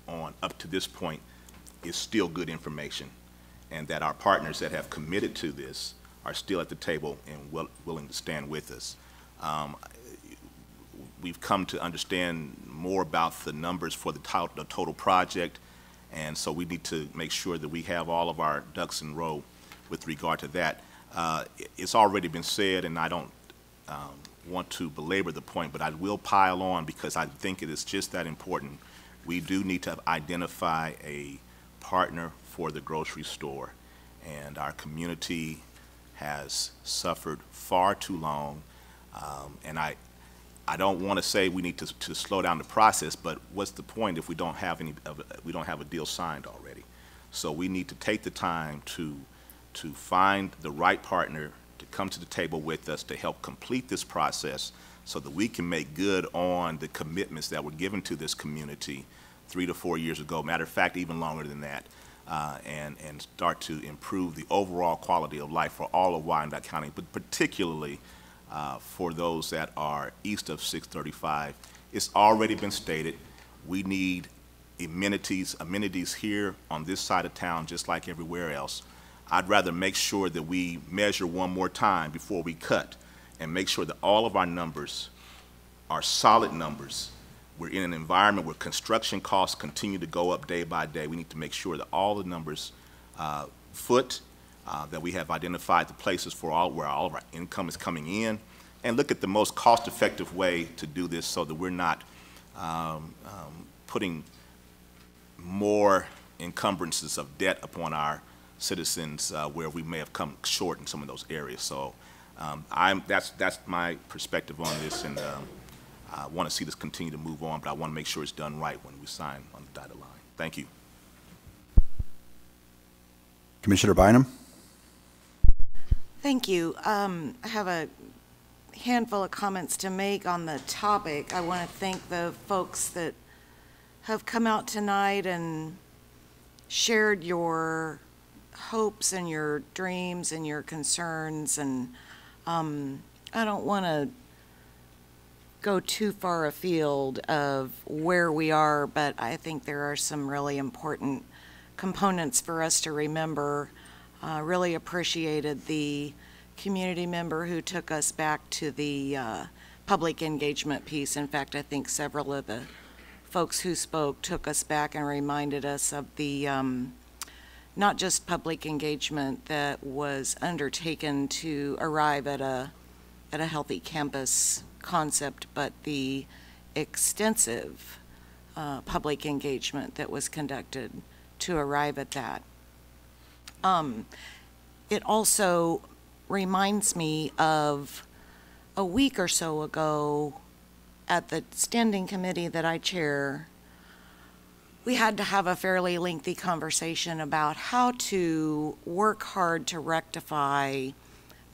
on up to this point is still good information, and that our partners that have committed to this are still at the table and willing to stand with us. We've come to understand more about the numbers for the total project, and so we need to make sure that we have all of our ducks in a row with regard to that. It's already been said, and I don't want to belabor the point, but I will pile on because I think it is just that important. We do need to identify a partner for the grocery store, and our community has suffered far too long, and I don't want to say we need to slow down the process, but what's the point if we don't have a deal signed already? So we need to take the time to find the right partner to come to the table with us to help complete this process so that we can make good on the commitments that were given to this community 3 to 4 years ago, matter of fact, even longer than that, and start to improve the overall quality of life for all of Wyandotte County, but particularly for those that are east of 635. It's already been stated, we need amenities here on this side of town just like everywhere else. I'd rather make sure that we measure one more time before we cut and make sure that all of our numbers are solid numbers. We're in an environment where construction costs continue to go up day by day. We need to make sure that all the numbers that we have identified the places for where all of our income is coming in, and look at the most cost-effective way to do this so that we're not putting more encumbrances of debt upon our citizens where we may have come short in some of those areas. So that's my perspective on this, and I want to see this continue to move on, but I want to make sure it's done right when we sign on the dotted line. Thank you. Commissioner Bynum. Thank you. I have a handful of comments to make on the topic. I want to thank the folks that have come out tonight and shared your hopes and your dreams and your concerns, and I don't want to go too far afield of where we are, but I think there are some really important components for us to remember. Really appreciated the community member who took us back to the public engagement piece. In fact, I think several of the folks who spoke took us back and reminded us of the not just public engagement that was undertaken to arrive at a healthy campus concept, but the extensive public engagement that was conducted to arrive at that. It also reminds me of a week or so ago at the standing committee that I chair. We had to have a fairly lengthy conversation about how to work hard to rectify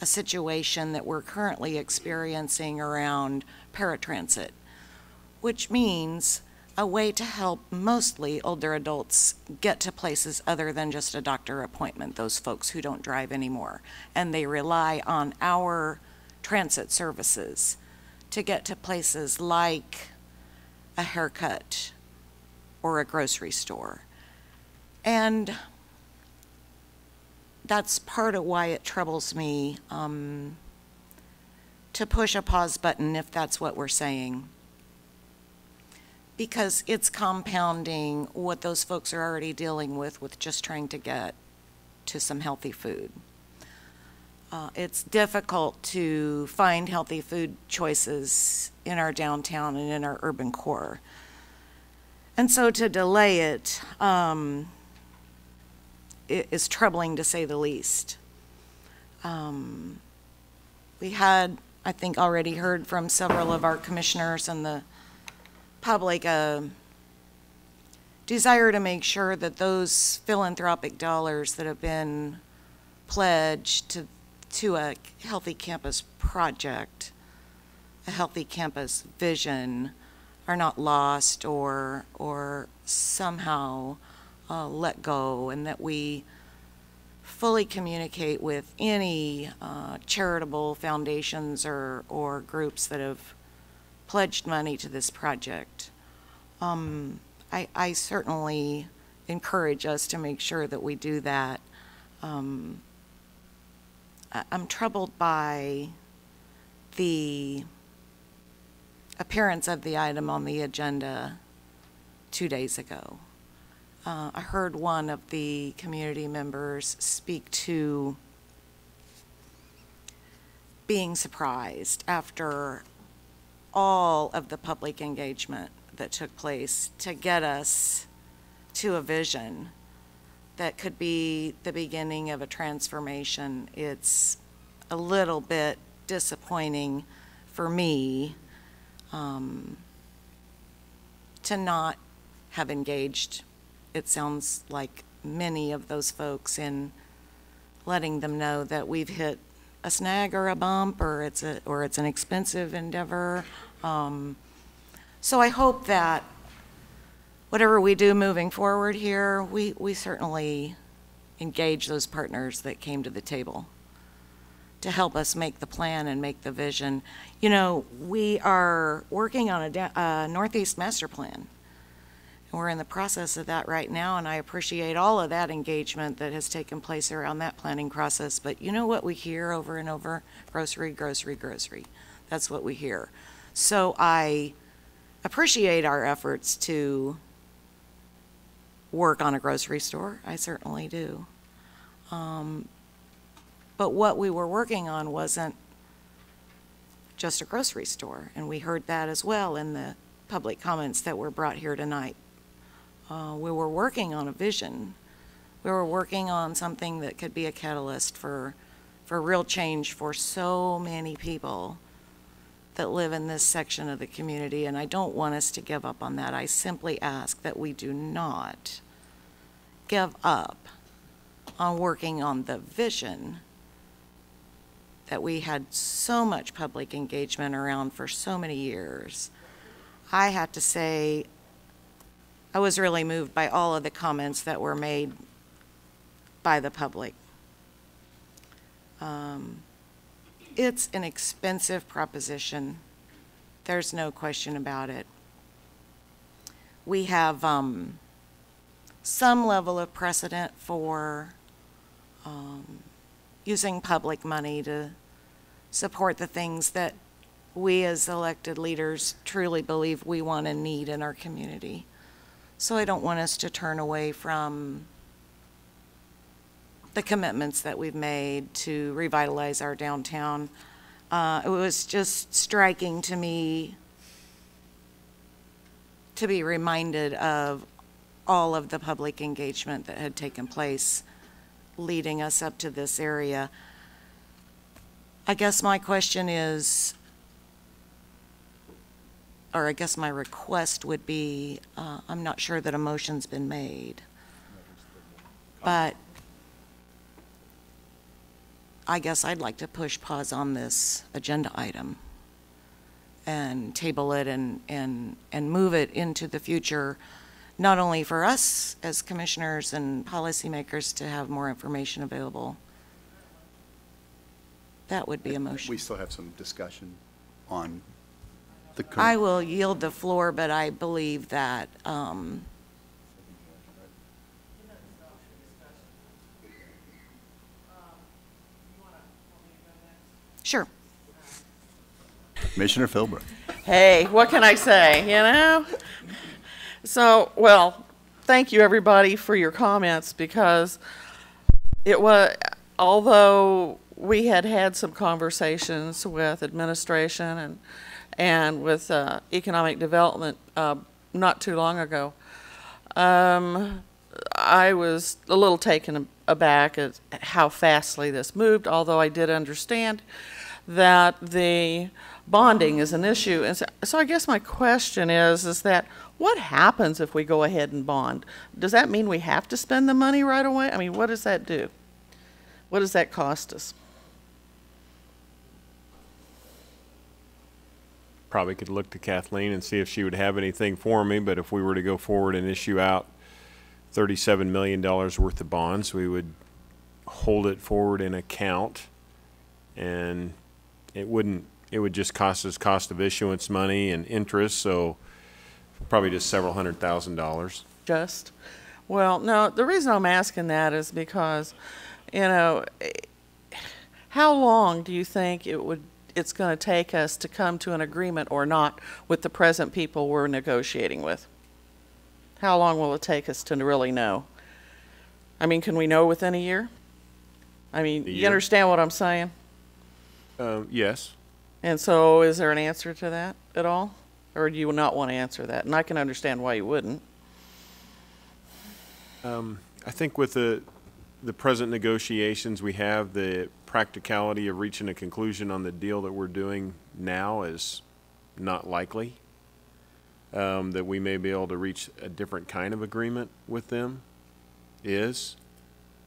a situation that we're currently experiencing around paratransit, which means a way to help mostly older adults get to places other than just a doctor appointment, those folks who don't drive anymore. And they rely on our transit services to get to places like a haircut or a grocery store. And that's part of why it troubles me to push a pause button if that's what we're saying. Because it's compounding what those folks are already dealing with just trying to get to some healthy food. It's difficult to find healthy food choices in our downtown and in our urban core. And so to delay it, it is troubling to say the least. We had, I think, already heard from several of our commissioners and the public a desire to make sure that those philanthropic dollars that have been pledged to a healthy campus project, a healthy campus vision, are not lost or somehow let go, and that we fully communicate with any charitable foundations or groups that have pledged money to this project. I certainly encourage us to make sure that we do that. I'm troubled by the appearance of the item on the agenda 2 days ago. I heard one of the community members speak to being surprised after all of the public engagement that took place to get us to a vision that could be the beginning of a transformation. It's a little bit disappointing for me to not have engaged, it sounds like, many of those folks in letting them know that we've hit a snag or a bump, or it's an expensive endeavor. So I hope that whatever we do moving forward here, we certainly engage those partners that came to the table to help us make the plan and make the vision. You know, we are working on a Northeast Master Plan. We're in the process of that right now, and I appreciate all of that engagement that has taken place around that planning process. But you know what we hear over and over? Grocery, grocery, grocery. That's what we hear. So I appreciate our efforts to work on a grocery store. I certainly do. But what we were working on wasn't just a grocery store, and we heard that as well in the public comments that were brought here tonight. We were working on a vision. We were working on something that could be a catalyst for real change for so many people that live in this section of the community, and I don't want us to give up on that. I simply ask that we do not give up on working on the vision that we had so much public engagement around for so many years. I have to say, I was really moved by all of the comments that were made by the public. It's an expensive proposition. There's no question about it. We have some level of precedent for using public money to support the things that we as elected leaders truly believe we want and need in our community. So I don't want us to turn away from the commitments that we've made to revitalize our downtown. It was just striking to me to be reminded of all of the public engagement that had taken place leading us up to this area. I guess my question is, or I guess my request would be, I'm not sure that a motion's been made, but I guess I'd like to push pause on this agenda item and table it and move it into the future, not only for us as commissioners and policymakers to have more information available, That would be a motion. We still have some discussion on the current. I will yield the floor, but I believe that, sure. Commissioner Philbrook. Hey, what can I say, you know? So, well, thank you, everybody, for your comments, because it was, although we had had some conversations with administration and with economic development not too long ago, I was a little taken aback at how fastly this moved, although I did understand that the bonding is an issue. And so I guess my question is that what happens if we go ahead and bond? Does that mean we have to spend the money right away? I mean, what does that do? What does that cost us? Probably could look to Kathleen and see if she would have anything for me, but if we were to go forward and issue out $37 million worth of bonds, we would hold it forward in account, and it would just cost us cost of issuance money and interest, so probably just several $100,000. Just? Well, no, the reason I'm asking that is because, you know, how long do you think it's going to take us to come to an agreement or not with the present people we're negotiating with? How long will it take us to really know? I mean, can we know within a year? I mean, you understand what I'm saying? Yes. And so is there an answer to that at all? Or do you not want to answer that? And I can understand why you wouldn't. I think with the present negotiations we have, the practicality of reaching a conclusion on the deal that we're doing now is not likely. That we may be able to reach a different kind of agreement with them is,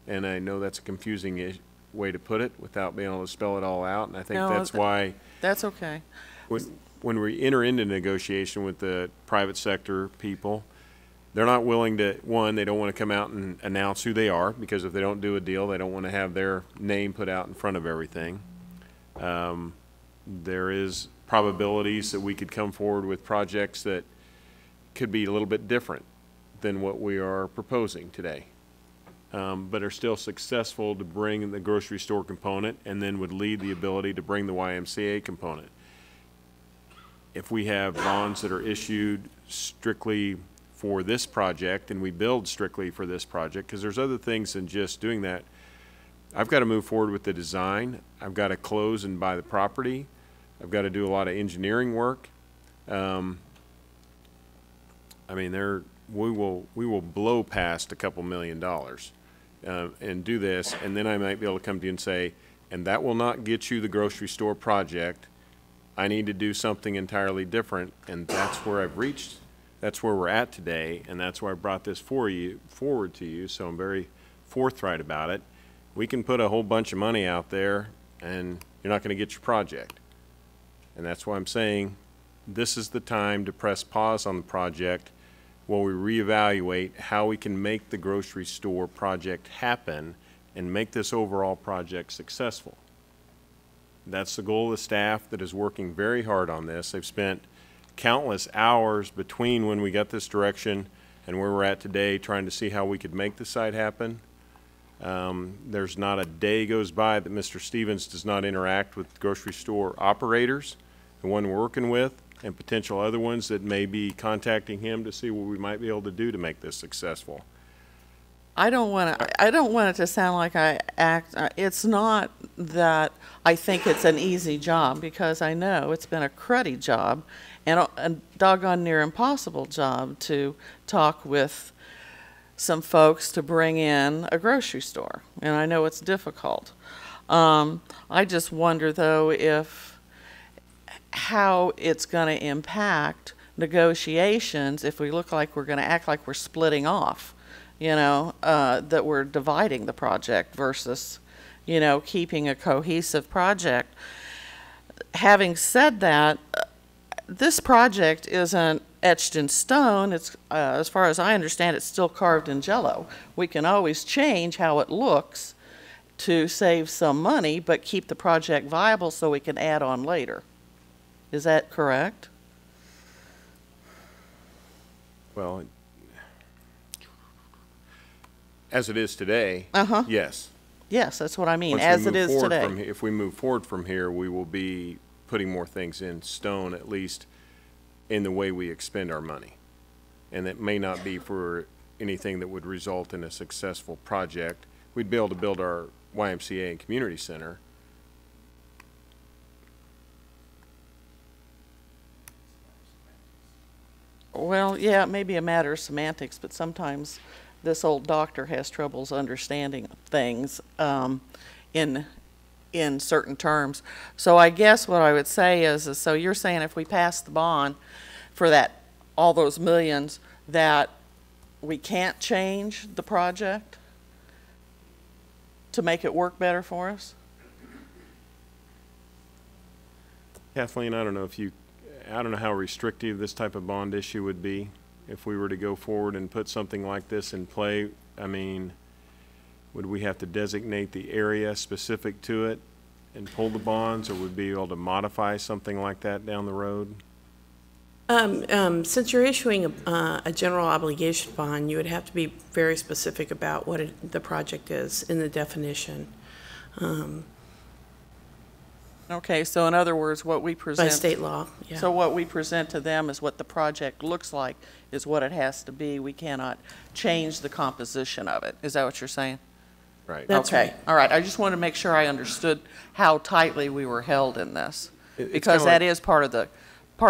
and I know that's a confusing way to put it without being able to spell it all out, and I think that's why. That's okay. When we enter into negotiation with the private sector people, they're not willing to, one, they don't want to come out and announce who they are, because if they don't do a deal, they don't want to have their name put out in front of everything. There is probabilities that we could come forward with projects that could be a little bit different than what we are proposing today, but are still successful to bring the grocery store component, and then would lead the ability to bring the YMCA component. If we have bonds that are issued strictly for this project and we build strictly for this project, because there's other things than just doing that. I've got to move forward with the design. I've got to close and buy the property. I've got to do a lot of engineering work. I mean, we will blow past a couple $1 million and do this, and then I might be able to come to you and say, and that will not get you the grocery store project. I need to do something entirely different, and that's where I've reached. That's where we're at today, and that's why I brought this forward to you, so I'm very forthright about it. We can put a whole bunch of money out there, and you're not going to get your project. And that's why I'm saying this is the time to press pause on the project while we reevaluate how we can make the grocery store project happen and make this overall project successful. That's the goal of the staff that is working very hard on this. They've spent countless hours between when we got this direction and where we're at today trying to see how we could make the site happen. There's not a day goes by that Mr. Stevens does not interact with grocery store operators, the one we're working with, and potential other ones that may be contacting him to see what we might be able to do to make this successful. I don't want it to sound like I act. It's not that I think it's an easy job, because I know it's been a cruddy job and a doggone near impossible job to talk with some folks to bring in a grocery store, and I know it's difficult. I just wonder, though, how it's going to impact negotiations if we look like we're going to act like we're splitting off. That we're dividing the project versus, keeping a cohesive project. Having said that, this project isn't etched in stone. It's, as far as I understand, it's still carved in Jell-O. We can always change how it looks to save some money, but keep the project viable so we can add on later. Is that correct? Well, as it is today, yes. Yes, that's what I mean, Once as we it move is forward today. if we move forward from here, we will be putting more things in stone, at least in the way we expend our money. And that may not be for anything that would result in a successful project. We'd be able to build our YMCA and community center. Well, yeah, it may be a matter of semantics, but sometimes this old doctor has troubles understanding things in certain terms. So I guess what I would say is so you're saying if we pass the bond for that, all those millions, that we can't change the project to make it work better for us? Kathleen, I don't know how restrictive this type of bond issue would be if we were to go forward and put something like this in play. I mean, would we have to designate the area specific to it and pull the bonds, or would we be able to modify something like that down the road? Since you're issuing a general obligation bond, you would have to be very specific about what the project is in the definition. Okay, so in other words, what we present... By state law, yeah. So what we present to them is what the project looks like, is what it has to be. We cannot change the composition of it. Is that what you're saying? Right. That's okay. right. All right. I just wanted to make sure I understood how tightly we were held in this. Because kinda that is part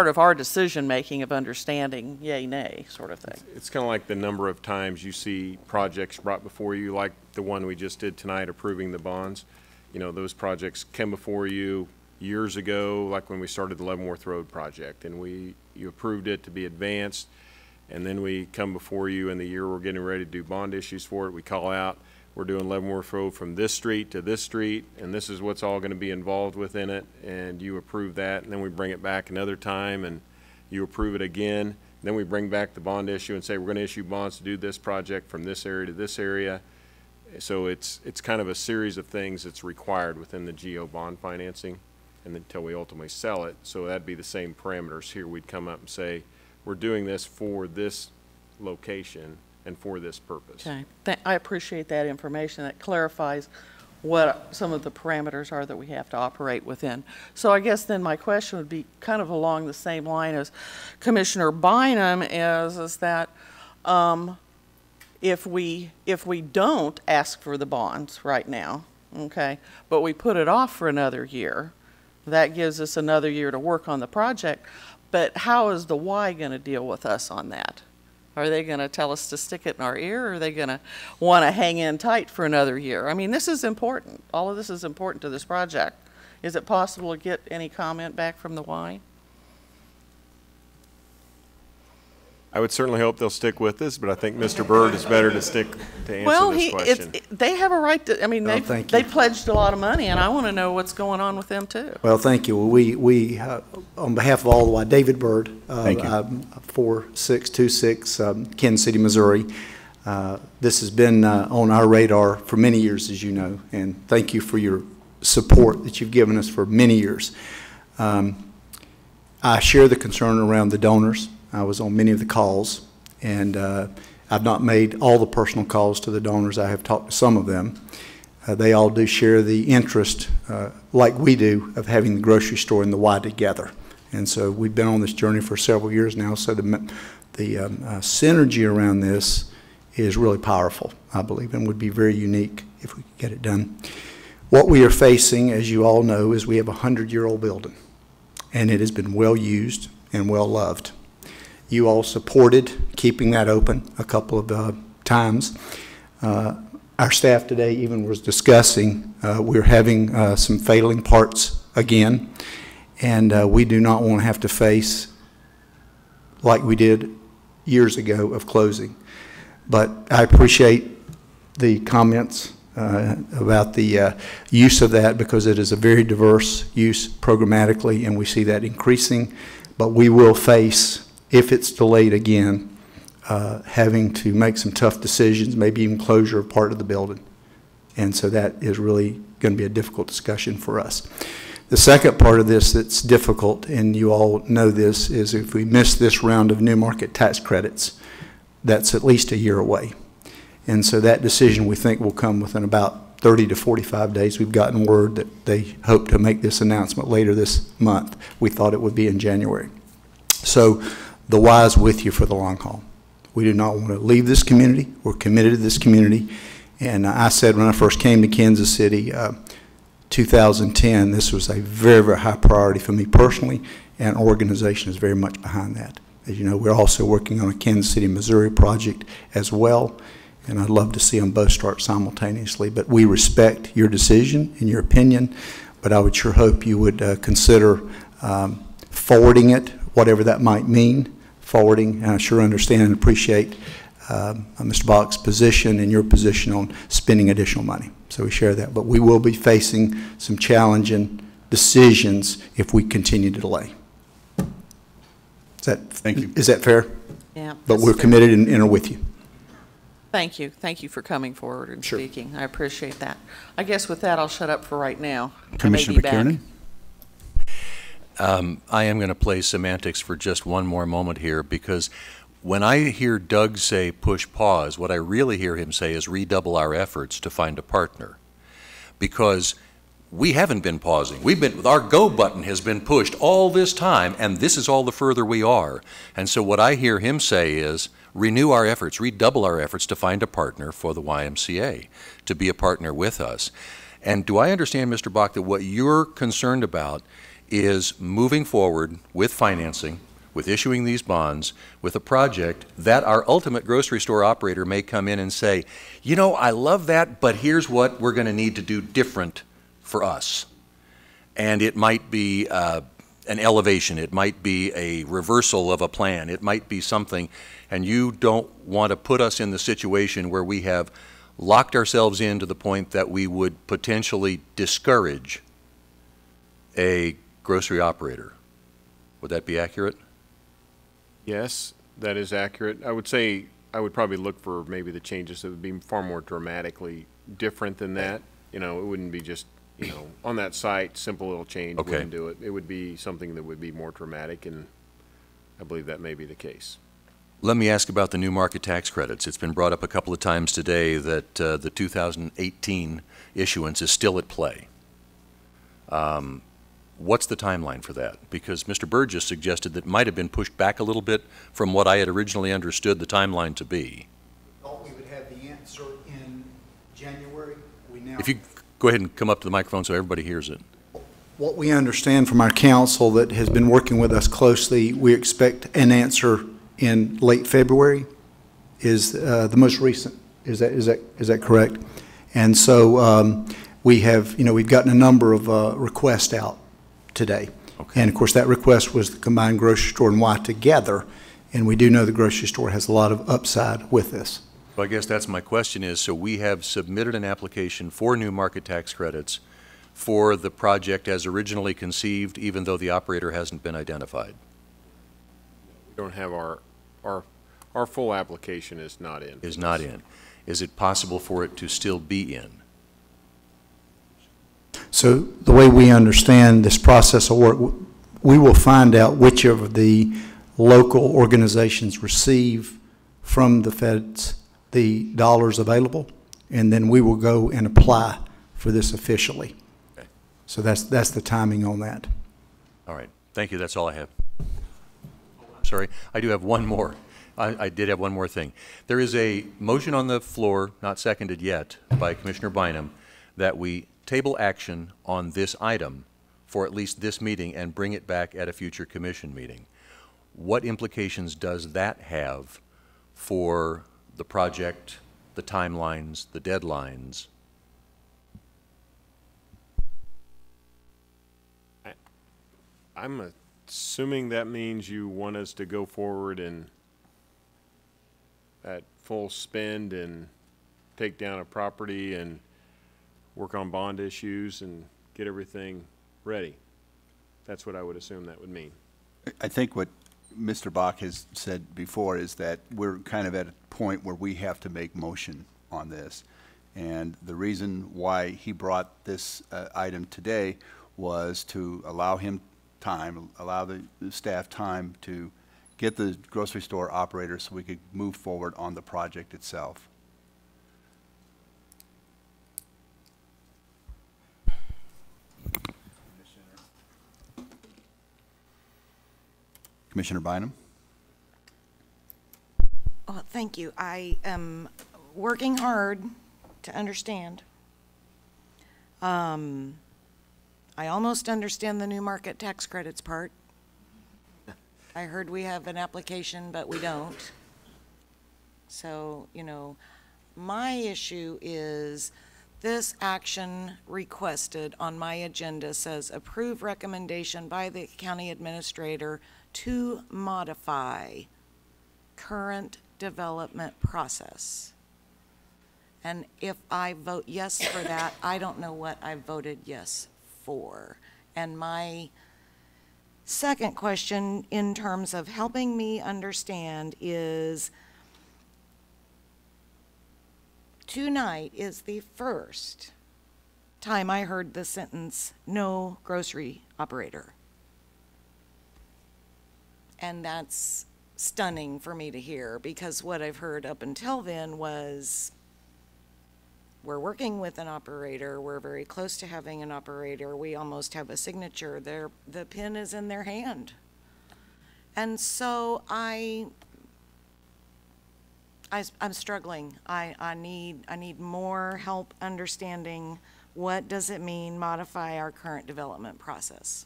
of our decision-making of understanding yay, nay sort of thing. It's kind of like the number of times you see projects brought before you, like the one we just did tonight approving the bonds. You know, those projects came before you years ago, like when we started the Leavenworth Road project, and you approved it to be advanced, and then we come before you in the year we're getting ready to do bond issues for it. We call out, we're doing Leavenworth Road from this street to this street, and this is what's all going to be involved within it, and you approve that, and then we bring it back another time, and you approve it again. Then we bring back the bond issue and say we're going to issue bonds to do this project from this area to this area. So it's kind of a series of things that's required within the GO bond financing, and until we ultimately sell it. So that'd be the same parameters here. We'd come up and say we're doing this for this location and for this purpose. Okay. I appreciate that information. That clarifies what some of the parameters are that we have to operate within. So I guess then my question would be kind of along the same line as Commissioner Bynum is that if we don't ask for the bonds right now, okay, but we put it off for another year, that gives us another year to work on the project. But how is the Y going to deal with us on that? Are they going to tell us to stick it in our ear, or are they going to want to hang in tight for another year? I mean, this is important. All of this is important to this project. Is it possible to get any comment back from the Y? I would certainly hope they'll stick with this, but I think Mr. Byrd is better to stick to answer this question. They have a right to, I mean, Oh, they pledged a lot of money, and I want to know what's going on with them, too. Well, thank you. We on behalf of all the Y, David Byrd, 4626 Kansas City, Missouri. This has been on our radar for many years, as you know, and thank you for your support that you've given us for many years. I share the concern around the donors. I was on many of the calls, and I've not made all the personal calls to the donors. I have talked to some of them. They all do share the interest, like we do, of having the grocery store and the Y together. And so we've been on this journey for several years now, so the synergy around this is really powerful, I believe, and would be very unique if we could get it done. What we are facing, as you all know, is we have a 100-year-old building, and it has been well used and well loved. You all supported keeping that open a couple of times. Our staff today even was discussing we're having some failing parts again, and we do not want to have to face, like we did years ago, of closing. But I appreciate the comments about the use of that, because it is a very diverse use programmatically, and we see that increasing. But we will face, if it's delayed again, having to make some tough decisions, maybe even closure of part of the building. And so that is really going to be a difficult discussion for us. The second part of this that's difficult, and you all know this, is if we miss this round of new market tax credits, that's at least a year away. And so that decision we think will come within about 30 to 45 days. We've gotten word that they hope to make this announcement later this month. We thought it would be in January. So the Y is with you for the long haul. We do not want to leave this community. We're committed to this community. And I said when I first came to Kansas City, 2010, this was a very, very high priority for me personally, and our organization is very much behind that. As you know, we're also working on a Kansas City, Missouri project as well, and I'd love to see them both start simultaneously. But we respect your decision and your opinion, but I would sure hope you would consider forwarding it, whatever that might mean, forwarding, and I sure understand and appreciate Mr. Bach's position and your position on spending additional money. So we share that. But we will be facing some challenging decisions if we continue to delay. Thank you. Is that fair? Yeah. But we're committed and are with you. Thank you. Thank you for coming forward and speaking. I appreciate that. I guess with that, I'll shut up for right now. Commissioner McKiernan? I am going to play semantics for just one more moment here, because when I hear Doug say push pause, what I really hear him say is redouble our efforts to find a partner. Because we haven't been pausing. Our go button has been pushed all this time, and this is all the further we are. And so what I hear him say is renew our efforts, redouble our efforts to find a partner for the YMCA, to be a partner with us. And do I understand, Mr. Bach, that what you're concerned about is moving forward with financing, with issuing these bonds, with a project that our ultimate grocery store operator may come in and say, you know, I love that, but here's what we're going to need to do different for us. And it might be an elevation, it might be a reversal of a plan, it might be something, and you don't want to put us in the situation where we have locked ourselves in to the point that we would potentially discourage a grocery operator. Would that be accurate? Yes, that is accurate. I would say I would probably look for maybe the changes that would be far more dramatically different than that. You know, it wouldn't be just, you know, on that site, simple little change wouldn't do it. It would be something that would be more dramatic, and I believe that may be the case. Let me ask about the new market tax credits. It's been brought up a couple of times today that the 2018 issuance is still at play. What's the timeline for that? Because Mr. Burgess suggested that it might have been pushed back a little bit from what I had originally understood the timeline to be. Thought we would have the answer in January. If you go ahead and come up to the microphone so everybody hears it. What we understand from our counsel that has been working with us closely, we expect an answer in late February is the most recent. Is that correct? And so we have, you know, we've gotten a number of requests out today. Okay. And of course that request was the combined grocery store and Y together, and we do know the grocery store has a lot of upside with this. Well, I guess that's my question is, so we have submitted an application for new market tax credits for the project as originally conceived, even though the operator hasn't been identified. We don't have our full application is not in. Is not in. Is it possible for it to still be in? So the way we understand this process will work, we will find out which of the local organizations receive from the feds the dollars available, and then we will go and apply for this officially. Okay. So that's the timing on that. All right. Thank you. That's all I have. Sorry. I do have one more. I did have one more thing. There is a motion on the floor, not seconded yet, by Commissioner Bynum, that we table action on this item for at least this meeting and bring it back at a future commission meeting. What implications does that have for the project, the timelines, the deadlines? I'm assuming that means you want us to go forward and at full spend and take down a property and work on bond issues and get everything ready. That's what I would assume that would mean. I think what Mr. Bach has said before is that we're kind of at a point where we have to make motion on this. And the reason why he brought this item today was to allow him time, allow the staff time to get the grocery store operator so we could move forward on the project itself. Commissioner Bynum? Oh, thank you. I am working hard to understand. I almost understand the new market tax credits part. I heard we have an application, but we don't. So, you know, my issue is this action requested on my agenda says approve recommendation by the county administrator to modify current development process. And if I vote yes for that, I don't know what I voted yes for. And my second question in terms of helping me understand is tonight is the first time I heard the sentence, no grocery operator. And that's stunning for me to hear, because what I've heard up until then was we're working with an operator, we're very close to having an operator, we almost have a signature, the pen is in their hand. And so I'm struggling. I need more help understanding what does it mean modify our current development process.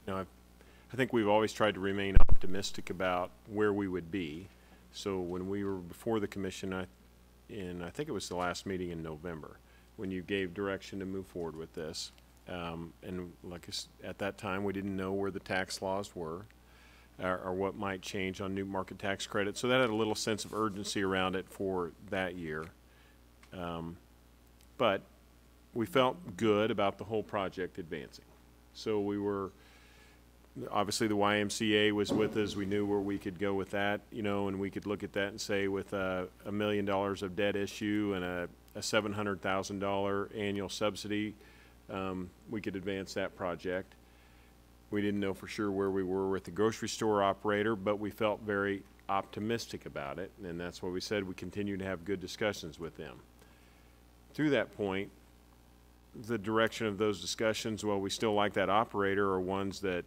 Now, I think we've always tried to remain optimistic about where we would be. So when we were before the commission, I think it was the last meeting in November, when you gave direction to move forward with this. And like at that time, we didn't know where the tax laws were or what might change on new market tax credits. So that had a little sense of urgency around it for that year. But we felt good about the whole project advancing. So we were, obviously the YMCA was with us. We knew where we could go with that, you know, and we could look at that and say with $1 million of debt issue and a $700,000 annual subsidy, we could advance that project. We didn't know for sure where we were with the grocery store operator, but we felt very optimistic about it, and that's why we said we continue to have good discussions with them. Through that point, the direction of those discussions, while we still like that operator, are ones that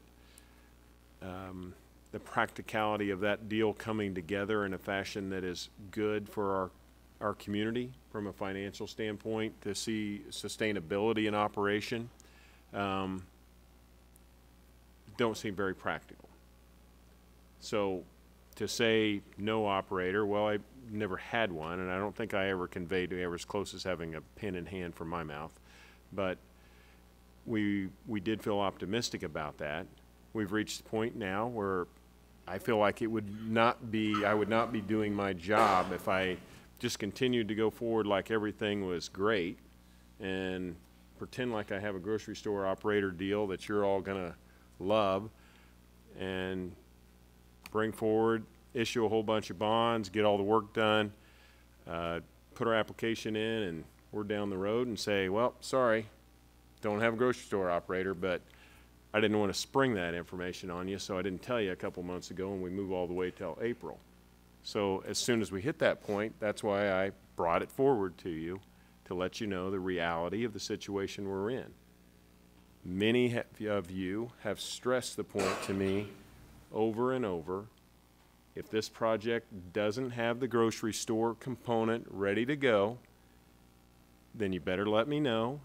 the practicality of that deal coming together in a fashion that is good for our community from a financial standpoint, to see sustainability in operation, don't seem very practical. So to say no operator, well, I never had one, and I don't think I ever conveyed ever as close as having a pen in hand from my mouth, but we did feel optimistic about that. We've reached the point now where I feel like I would not be doing my job if I just continued to go forward like everything was great and pretend like I have a grocery store operator deal that you're all gonna love, and bring forward, issue a whole bunch of bonds, get all the work done, put our application in, and we're down the road and say, well, sorry, don't have a grocery store operator, but I didn't want to spring that information on you, so I didn't tell you a couple months ago, and we move all the way till April. So as soon as we hit that point, that's why I brought it forward to you, to let you know the reality of the situation we're in. Many of you have stressed the point to me over and over, if this project doesn't have the grocery store component ready to go, then you better let me know,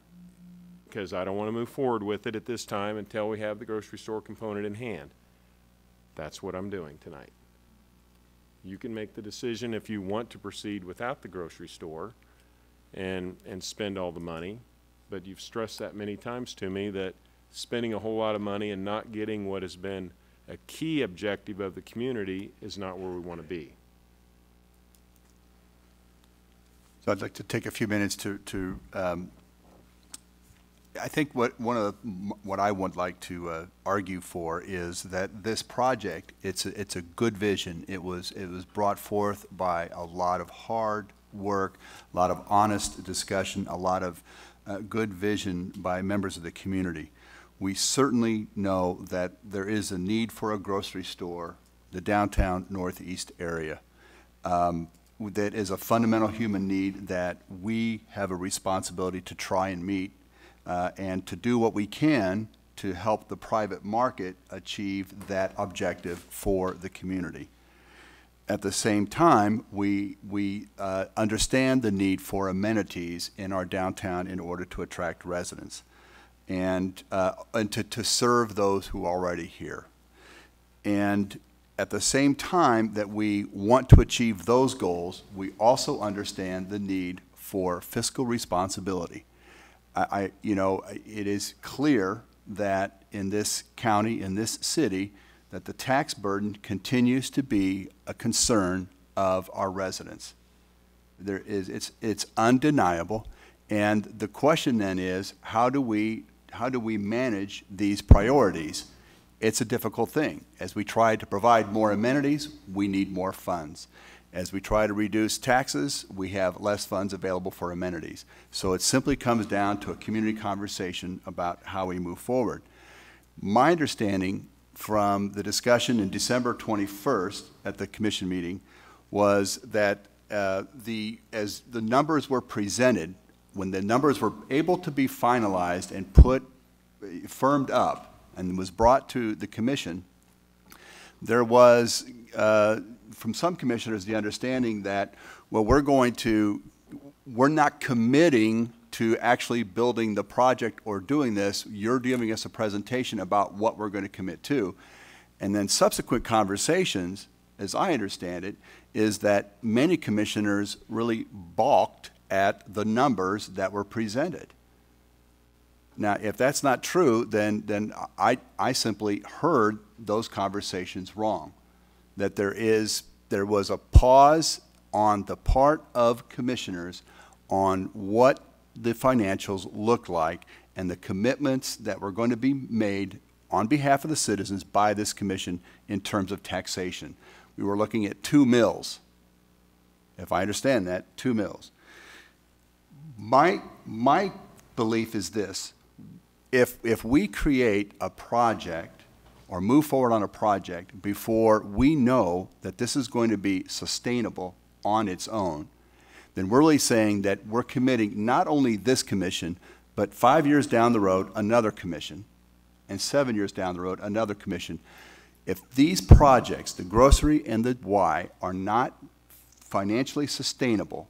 because I don't want to move forward with it at this time until we have the grocery store component in hand. That's what I'm doing tonight. You can make the decision if you want to proceed without the grocery store and spend all the money, but you've stressed that many times to me that spending a whole lot of money and not getting what has been a key objective of the community is not where we want to be. So I'd like to take a few minutes to I think what I would like to argue for is that this project, it's a good vision. It was brought forth by a lot of hard work, a lot of honest discussion, a lot of good vision by members of the community. We certainly know that there is a need for a grocery store, the downtown Northeast area. That is a fundamental human need that we have a responsibility to try and meet and to do what we can to help the private market achieve that objective for the community. At the same time, we understand the need for amenities in our downtown in order to attract residents and to serve those who are already here. And at the same time that we want to achieve those goals, we also understand the need for fiscal responsibility. You know, it is clear that in this county, in this city, that the tax burden continues to be a concern of our residents. It's undeniable, and the question then is, how do we manage these priorities? It's a difficult thing. As we try to provide more amenities, we need more funds. As we try to reduce taxes, we have less funds available for amenities. So it simply comes down to a community conversation about how we move forward. My understanding from the discussion in December 21st at the commission meeting was that as the numbers were presented, when the numbers were able to be finalized and firmed up, and was brought to the commission, there was, from some commissioners, the understanding that, well, we're not committing to actually building the project or doing this. You're giving us a presentation about what we're going to commit to. And then subsequent conversations, as I understand it, is that many commissioners really balked at the numbers that were presented. Now, if that's not true, then I simply heard those conversations wrong. That there was a pause on the part of commissioners on what the financials looked like and the commitments that were going to be made on behalf of the citizens by this commission in terms of taxation. We were looking at 2 mills. If I understand that, 2 mills. My belief is this. If we create a project or move forward on a project before we know that this is going to be sustainable on its own, then we're really saying that we're committing not only this commission, but 5 years down the road, another commission, and 7 years down the road, another commission. If these projects, the grocery and the Y, are not financially sustainable,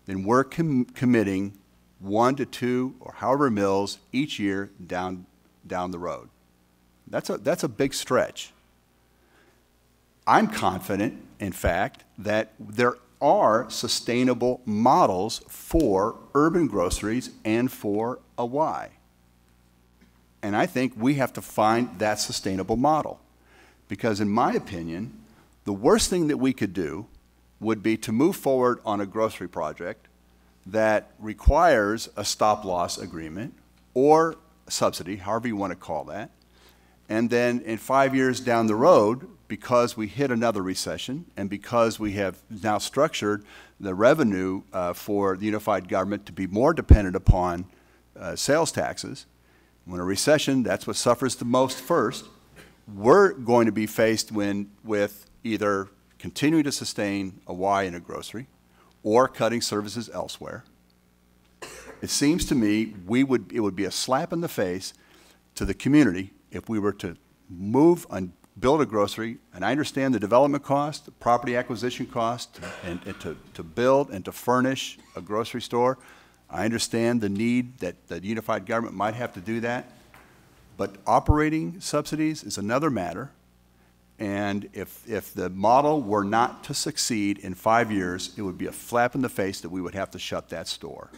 then we're committing 1 to 2 or however mills each year down the road. That's a big stretch. I'm confident, in fact, that there are sustainable models for urban groceries and for a Y. And I think we have to find that sustainable model. Because in my opinion, the worst thing that we could do would be to move forward on a grocery project that requires a stop-loss agreement or subsidy, however you want to call that, and then in 5 years down the road, because we hit another recession and because we have now structured the revenue for the unified government to be more dependent upon sales taxes, when a recession, that's what suffers the most first, we're going to be faced with either continuing to sustain a Y in a grocery or cutting services elsewhere. It seems to me it would be a slap in the face to the community if we were to move and build a grocery, and I understand the development cost, the property acquisition cost, and to build and to furnish a grocery store. I understand the need that the unified government might have to do that, but operating subsidies is another matter. And if the model were not to succeed in 5 years, it would be a flap in the face that we would have to shut that store.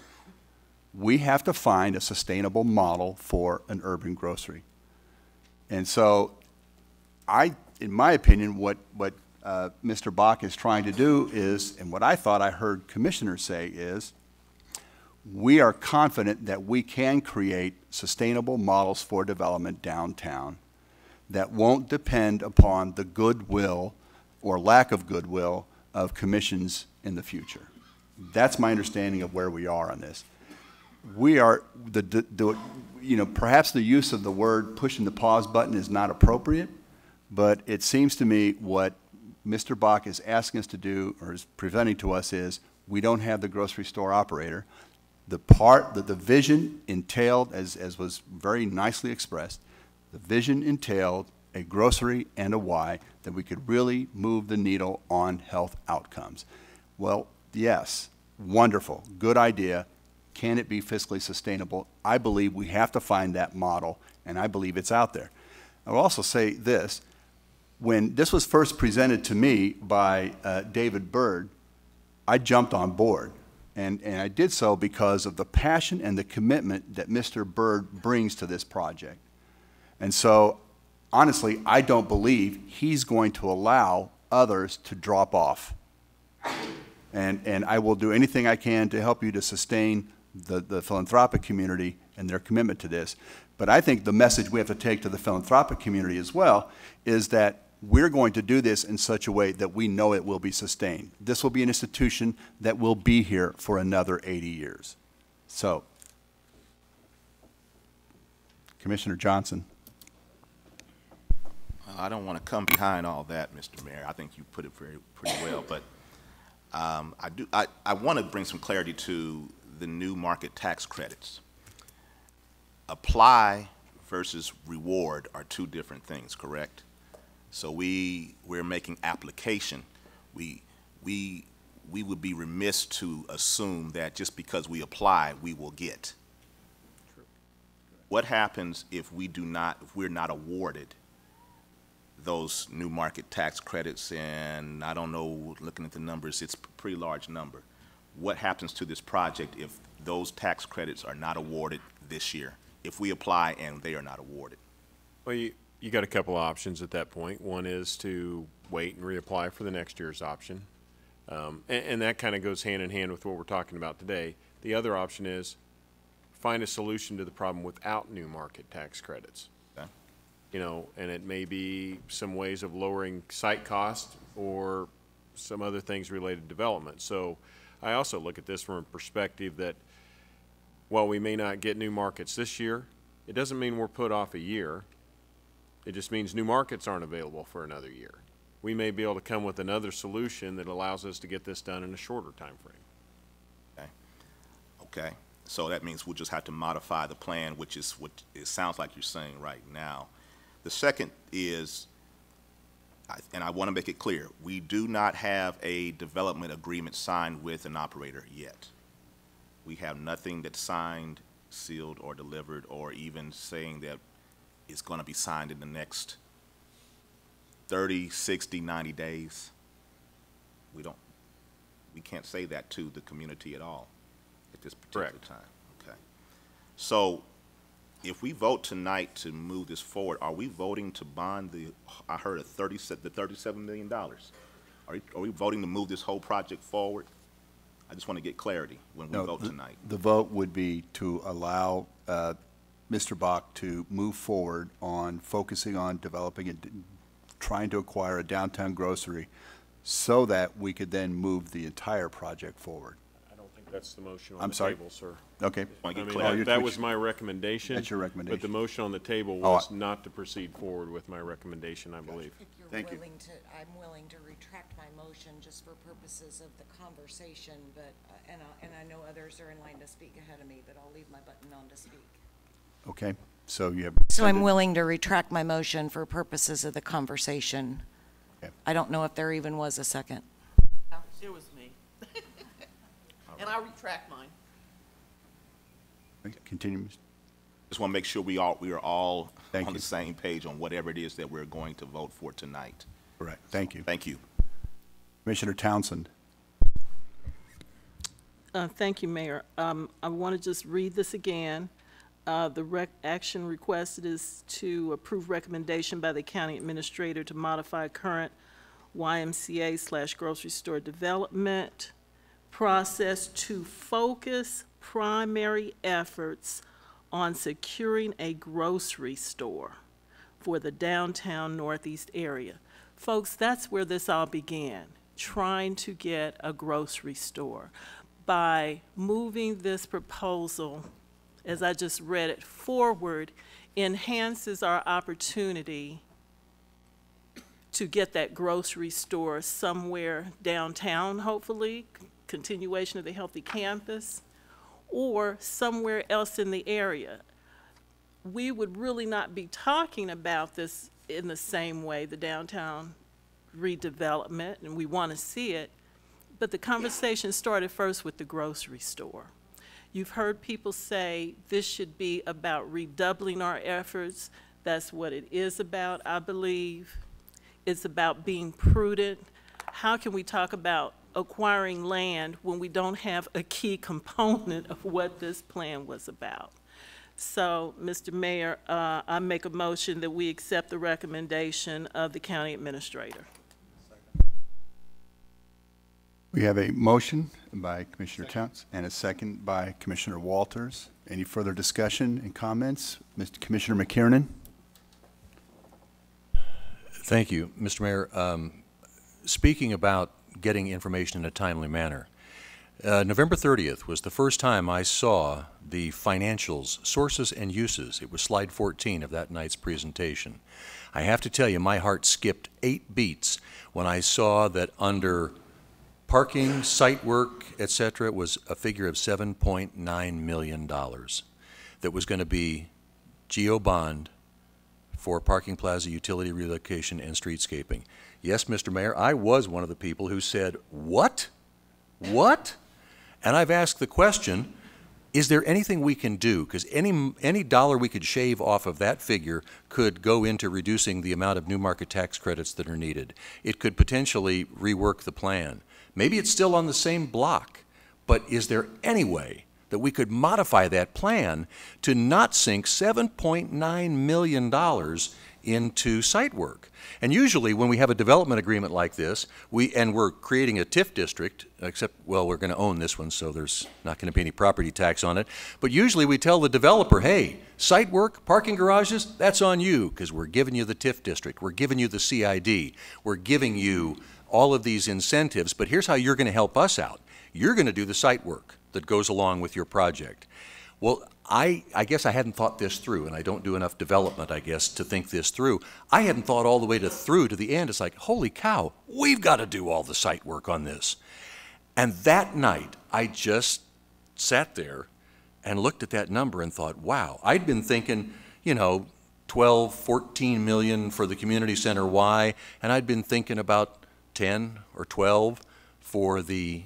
We have to find a sustainable model for an urban grocery. And so in my opinion, what Mr. Bach is trying to do is, and what I thought I heard commissioners say is, we are confident that we can create sustainable models for development downtown that won't depend upon the goodwill or lack of goodwill of commissions in the future. That's my understanding of where we are on this. We are, perhaps the use of the word pushing the pause button is not appropriate, but it seems to me what Mr. Bach is asking us to do, or is presenting to us, is we don't have the grocery store operator. The vision entailed, as was very nicely expressed, the vision entailed a grocery and a Y that we could really move the needle on health outcomes. Well, yes, wonderful, good idea. Can it be fiscally sustainable? I believe we have to find that model, and I believe it's out there. I'll also say this. When this was first presented to me by David Byrd, I jumped on board. And I did so because of the passion and the commitment that Mr. Byrd brings to this project. And so, honestly, I don't believe he's going to allow others to drop off. And I will do anything I can to help you to sustain the philanthropic community and their commitment to this. But I think the message we have to take to the philanthropic community as well is that we're going to do this in such a way that we know it will be sustained. This will be an institution that will be here for another 80 years. So, Commissioner Johnson. I don't want to come behind all that, Mr. Mayor. I think you put it pretty well, but I want to bring some clarity to the new market tax credits. Apply versus reward are two different things, correct? So we're making application. We would be remiss to assume that just because we apply, we will get. True. What happens if we're not awarded those new market tax credits? And I don't know, looking at the numbers, it's a pretty large number. What happens to this project if those tax credits are not awarded this year, if we apply and they are not awarded? Well, you got a couple options at that point. One is to wait and reapply for the next year's option. And that kind of goes hand in hand with what we're talking about today. The other option is find a solution to the problem without new market tax credits. Okay. You know, and it may be some ways of lowering site cost or some other things related to development. So I also look at this from a perspective that while we may not get new markets this year, it doesn't mean we're put off a year. It just means new markets aren't available for another year. We may be able to come with another solution that allows us to get this done in a shorter time frame. Okay. Okay. So that means we'll just have to modify the plan, which is what it sounds like you're saying right now. The second is, and I want to make it clear, we do not have a development agreement signed with an operator yet. We have nothing that's signed, sealed, or delivered, or even saying that it's going to be signed in the next 30, 60, 90 days. We can't say that to the community at all at this particular time. Okay. So if we vote tonight to move this forward, are we voting to bond I heard the $37 million. Are we voting to move this whole project forward? I just want to get clarity when we vote tonight. The vote would be to allow Mr. Bach to move forward on focusing on developing and trying to acquire a downtown grocery so that we could then move the entire project forward. I don't think that's the motion on the table, sir. Okay. I mean, that was my recommendation. That's your recommendation. But the motion on the table was not to proceed forward with my recommendation, I believe. Thank you. I'm willing to retract my motion just for purposes of the conversation, but, and I know others are in line to speak ahead of me, but I'll leave my button on to speak. Okay. So you have. So I'm willing to retract my motion for purposes of the conversation. Okay. I don't know if there even was a second. It was me. And I retract mine. Continue. Just want to make sure we are all on the same page on whatever it is that we're going to vote for tonight. Correct. Thank you. Thank you. Commissioner Townsend. Thank you, Mayor. I want to just read this again. The action requested is to approve recommendation by the county administrator to modify current YMCA/grocery store development process to focus primary efforts on securing a grocery store for the downtown Northeast area. Folks, that's where this all began, trying to get a grocery store. by moving this proposal, as I just read it, forward, enhances our opportunity to get that grocery store somewhere downtown, hopefully, continuation of the Healthy Campus, or somewhere else in the area. We would really not be talking about this in the same way, the downtown redevelopment, and we want to see it, but the conversation started first with the grocery store. You've heard people say this should be about redoubling our efforts. That's what it is about, I believe. It's about being prudent. How can we talk about acquiring land when we don't have a key component of what this plan was about? So, Mr. Mayor, I make a motion that we accept the recommendation of the county administrator. We have a motion by Commissioner Towns and a second by Commissioner Walters. Any further discussion and comments? Mr. Commissioner McKiernan? Thank you, Mr. Mayor. Speaking about getting information in a timely manner, November 30th was the first time I saw the financials, sources and uses. It was slide 14 of that night's presentation. I have to tell you, my heart skipped 8 beats when I saw that under parking, site work, etc., it was a figure of $7.9 million that was going to be GO bond for parking plaza, utility relocation, and streetscaping. Yes, Mr. Mayor, I was one of the people who said, what? What? And I've asked the question, is there anything we can do? Because any dollar we could shave off of that figure could go into reducing the amount of new market tax credits that are needed. It could potentially rework the plan. Maybe it's still on the same block, but is there any way that we could modify that plan to not sink $7.9 million into site work? And usually when we have a development agreement like this, we're creating a TIF district, except, well, we're going to own this one, so there's not going to be any property tax on it. But usually we tell the developer, hey, site work, parking garages, that's on you, because we're giving you the TIF district, we're giving you the CID, we're giving you all of these incentives, but here's how you're going to help us out. You're going to do the site work that goes along with your project. Well, I guess I hadn't thought this through, and I don't do enough development, I guess, to think this through. I hadn't thought all the way through to the end. It's like, holy cow, we've got to do all the site work on this. And that night, I just sat there and looked at that number and thought, wow, I'd been thinking, you know, 12, 14 million for the community center Y, and I'd been thinking about 10 or 12 for the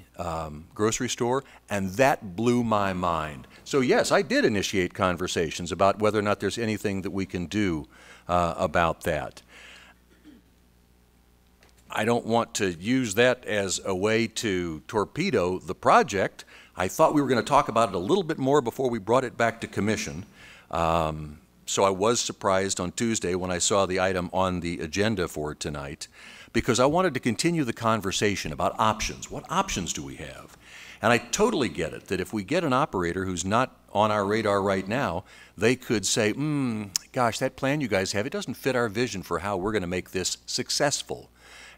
grocery store, and that blew my mind. So yes, I did initiate conversations about whether or not there's anything that we can do about that. I don't want to use that as a way to torpedo the project. I thought we were going to talk about it a little bit more before we brought it back to commission. So I was surprised on Tuesday when I saw the item on the agenda for tonight, because I wanted to continue the conversation about options. What options do we have? And I totally get it, that if we get an operator who's not on our radar right now, they could say, gosh, that plan you guys have, it doesn't fit our vision for how we're going to make this successful.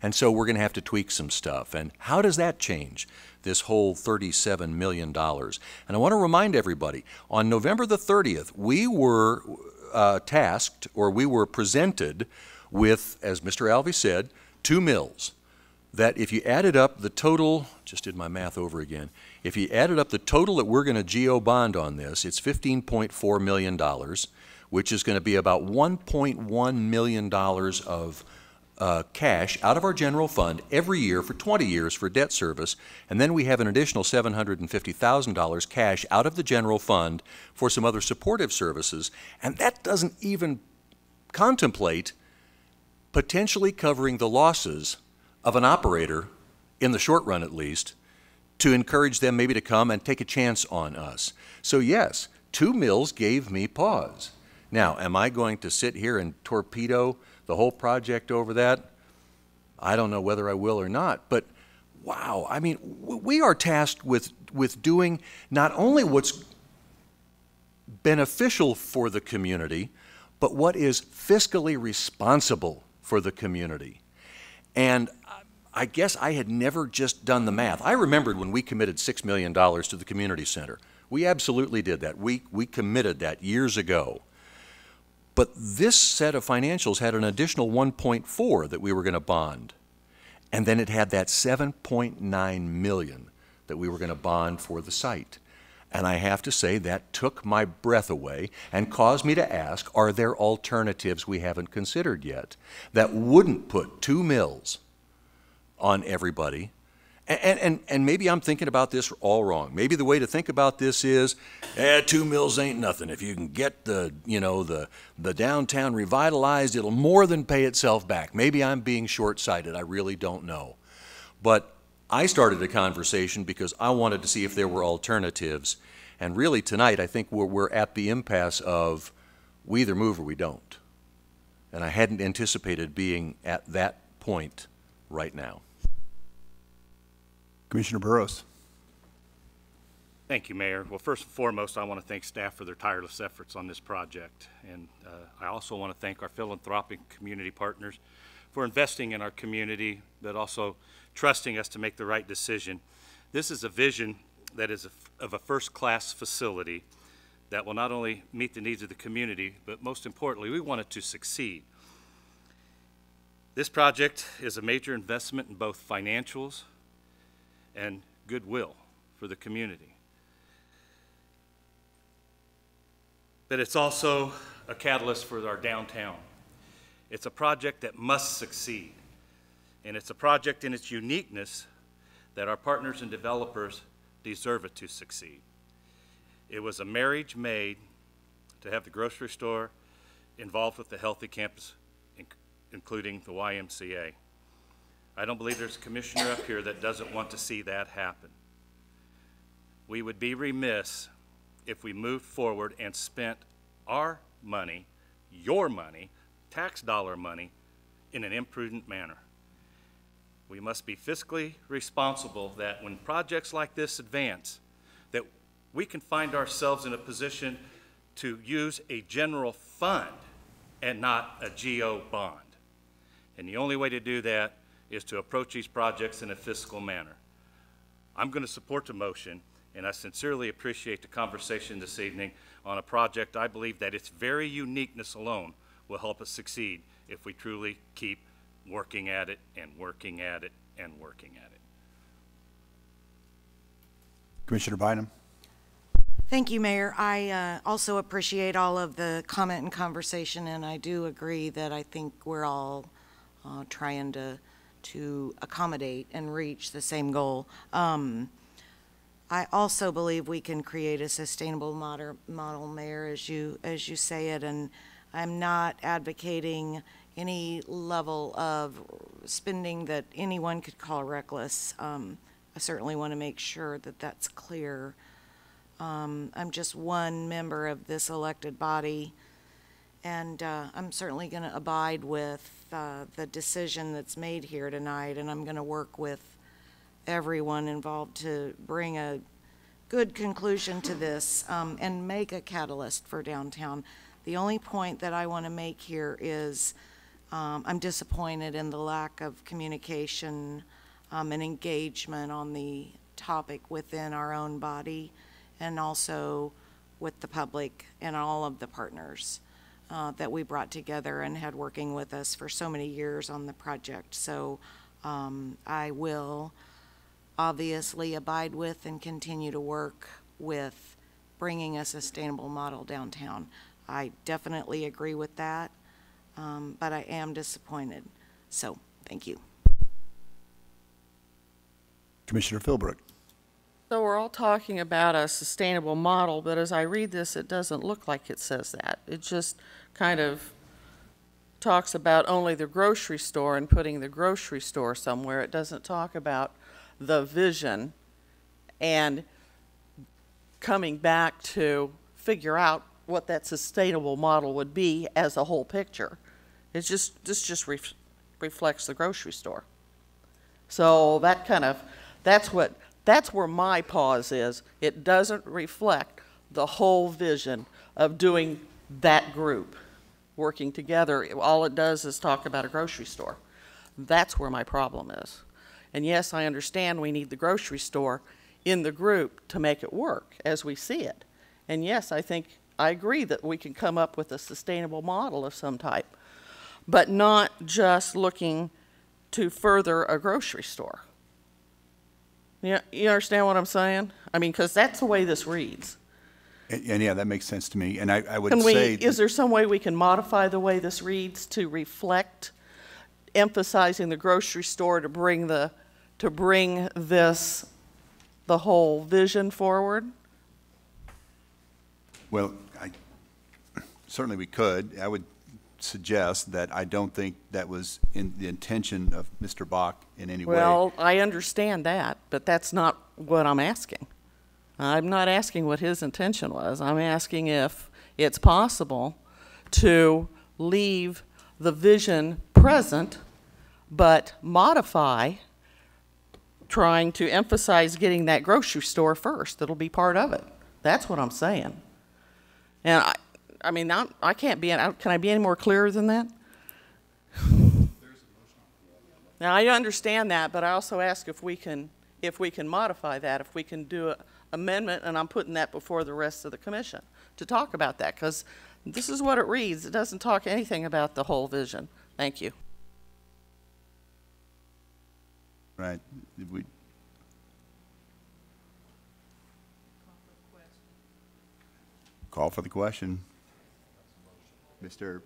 And so we're going to have to tweak some stuff. And how does that change this whole $37 million? And I want to remind everybody, on November the 30th, we were tasked, or we were presented with, as Mr. Alvey said, 2 mills, that if you added up the total, just did my math over again, if you added up the total that we're going to GO bond on this, it's $15.4 million, which is going to be about $1.1 million of cash out of our general fund every year for 20 years for debt service, and then we have an additional $750,000 cash out of the general fund for some other supportive services, and that doesn't even contemplate potentially covering the losses of an operator, in the short run at least, to encourage them maybe to come and take a chance on us. So yes, 2 mills gave me pause. Now, am I going to sit here and torpedo the whole project over that? I don't know whether I will or not, but wow, I mean, we are tasked with doing not only what's beneficial for the community, but what is fiscally responsible for the community. And I guess I had never just done the math. I remembered when we committed $6 million to the community center. We absolutely did that. We committed that years ago. But this set of financials had an additional 1.4 that we were going to bond. And then it had that 7.9 million that we were going to bond for the site. And I have to say that took my breath away and caused me to ask, are there alternatives we haven't considered yet that wouldn't put 2 mills on everybody? And maybe I'm thinking about this all wrong. Maybe the way to think about this is, 2 mills ain't nothing. If you can get the downtown revitalized, it'll more than pay itself back. Maybe I'm being short-sighted. I really don't know. But I started a conversation because I wanted to see if there were alternatives. And really tonight, I think we're at the impasse of we either move or we don't. And I hadn't anticipated being at that point right now. Commissioner Burrows. Thank you, Mayor. Well, first and foremost, I want to thank staff for their tireless efforts on this project. And I also want to thank our philanthropic community partners for investing in our community, but also trusting us to make the right decision. This is a vision that is of a first-class facility that will not only meet the needs of the community, but most importantly, we want it to succeed. This project is a major investment in both financials and goodwill for the community. But it's also a catalyst for our downtown. It's a project that must succeed. And it's a project in its uniqueness that our partners and developers deserve it to succeed. It was a marriage made to have the grocery store involved with the healthy campus, including the YMCA. I don't believe there's a commissioner up here that doesn't want to see that happen. We would be remiss if we moved forward and spent our money, your money, tax dollar money, in an imprudent manner. We must be fiscally responsible that when projects like this advance, that we can find ourselves in a position to use a general fund and not a GO bond. And the only way to do that is to approach these projects in a fiscal manner. I'm going to support the motion, and I sincerely appreciate the conversation this evening on a project I believe that its very uniqueness alone will help us succeed if we truly keep working at it and working at it and working at it. Commissioner Bynum. Thank you, Mayor. I also appreciate all of the comment and conversation, and I do agree that I think we're all trying to accommodate and reach the same goal. I also believe we can create a sustainable model, Mayor, as you say it, and I'm not advocating any level of spending that anyone could call reckless. I certainly want to make sure that that's clear. I'm just one member of this elected body, and I'm certainly going to abide with the decision that's made here tonight, and I'm going to work with everyone involved to bring a good conclusion to this and make a catalyst for downtown. The only point that I want to make here is I'm disappointed in the lack of communication and engagement on the topic within our own body and also with the public and all of the partners that we brought together and had working with us for so many years on the project. So I will obviously abide with and continue to work with bringing a sustainable model downtown. I definitely agree with that, but I am disappointed. So thank you. Commissioner Philbrook. So we're all talking about a sustainable model, but as I read this, it doesn't look like it says that. It just kind of talks about only the grocery store and putting the grocery store somewhere. It doesn't talk about the vision and coming back to figure out what that sustainable model would be as a whole picture. It's just, this just reflects the grocery store. So that kind of, that's where my pause is. It doesn't reflect the whole vision of doing that group working together. All it does is talk about a grocery store. That's where my problem is. And yes, I understand we need the grocery store in the group to make it work as we see it. And yes, I agree that we can come up with a sustainable model of some type, but not just looking to further a grocery store. You understand what I'm saying? I mean, because that's the way this reads. And yeah, that makes sense to me. And I would Can we, say... is there some way we can modify the way this reads to reflect emphasizing the grocery store to bring the whole vision forward? Well, certainly we could. I would suggest that I don't think that was in the intention of Mr. Bach in any way. Well, I understand that, but that's not what I'm asking. I'm not asking what his intention was. I'm asking if it's possible to leave the vision present, but modify, trying to emphasize getting that grocery store first. That'll be part of it. That's what I'm saying. And I mean, I can't be, can I be any more clearer than that? Now, I understand that, but I also ask if we can modify that, if we can do an amendment, and I'm putting that before the rest of the commission to talk about that, because this is what it reads. It doesn't talk anything about the whole vision. Thank you. Right. Call for the question. Mr.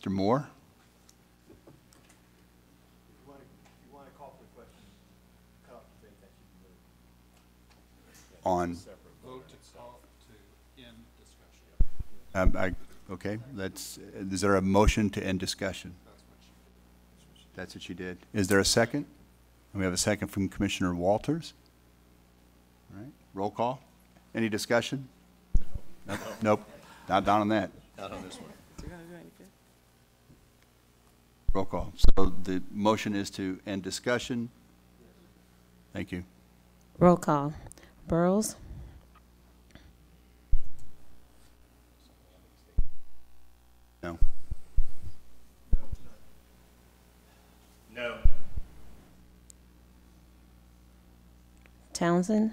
Moore? You want to call for the question, cut off the date that you On? Vote itself to end discussion. Okay, is there a motion to end discussion? That's what you did. Is there a second? And we have a second from Commissioner Walters. All right, roll call. Any discussion? Nope. Nope. Not down on that. Not on this one. Roll call. So the motion is to end discussion. Thank you. Roll call. Burrows? No. No. Townsend?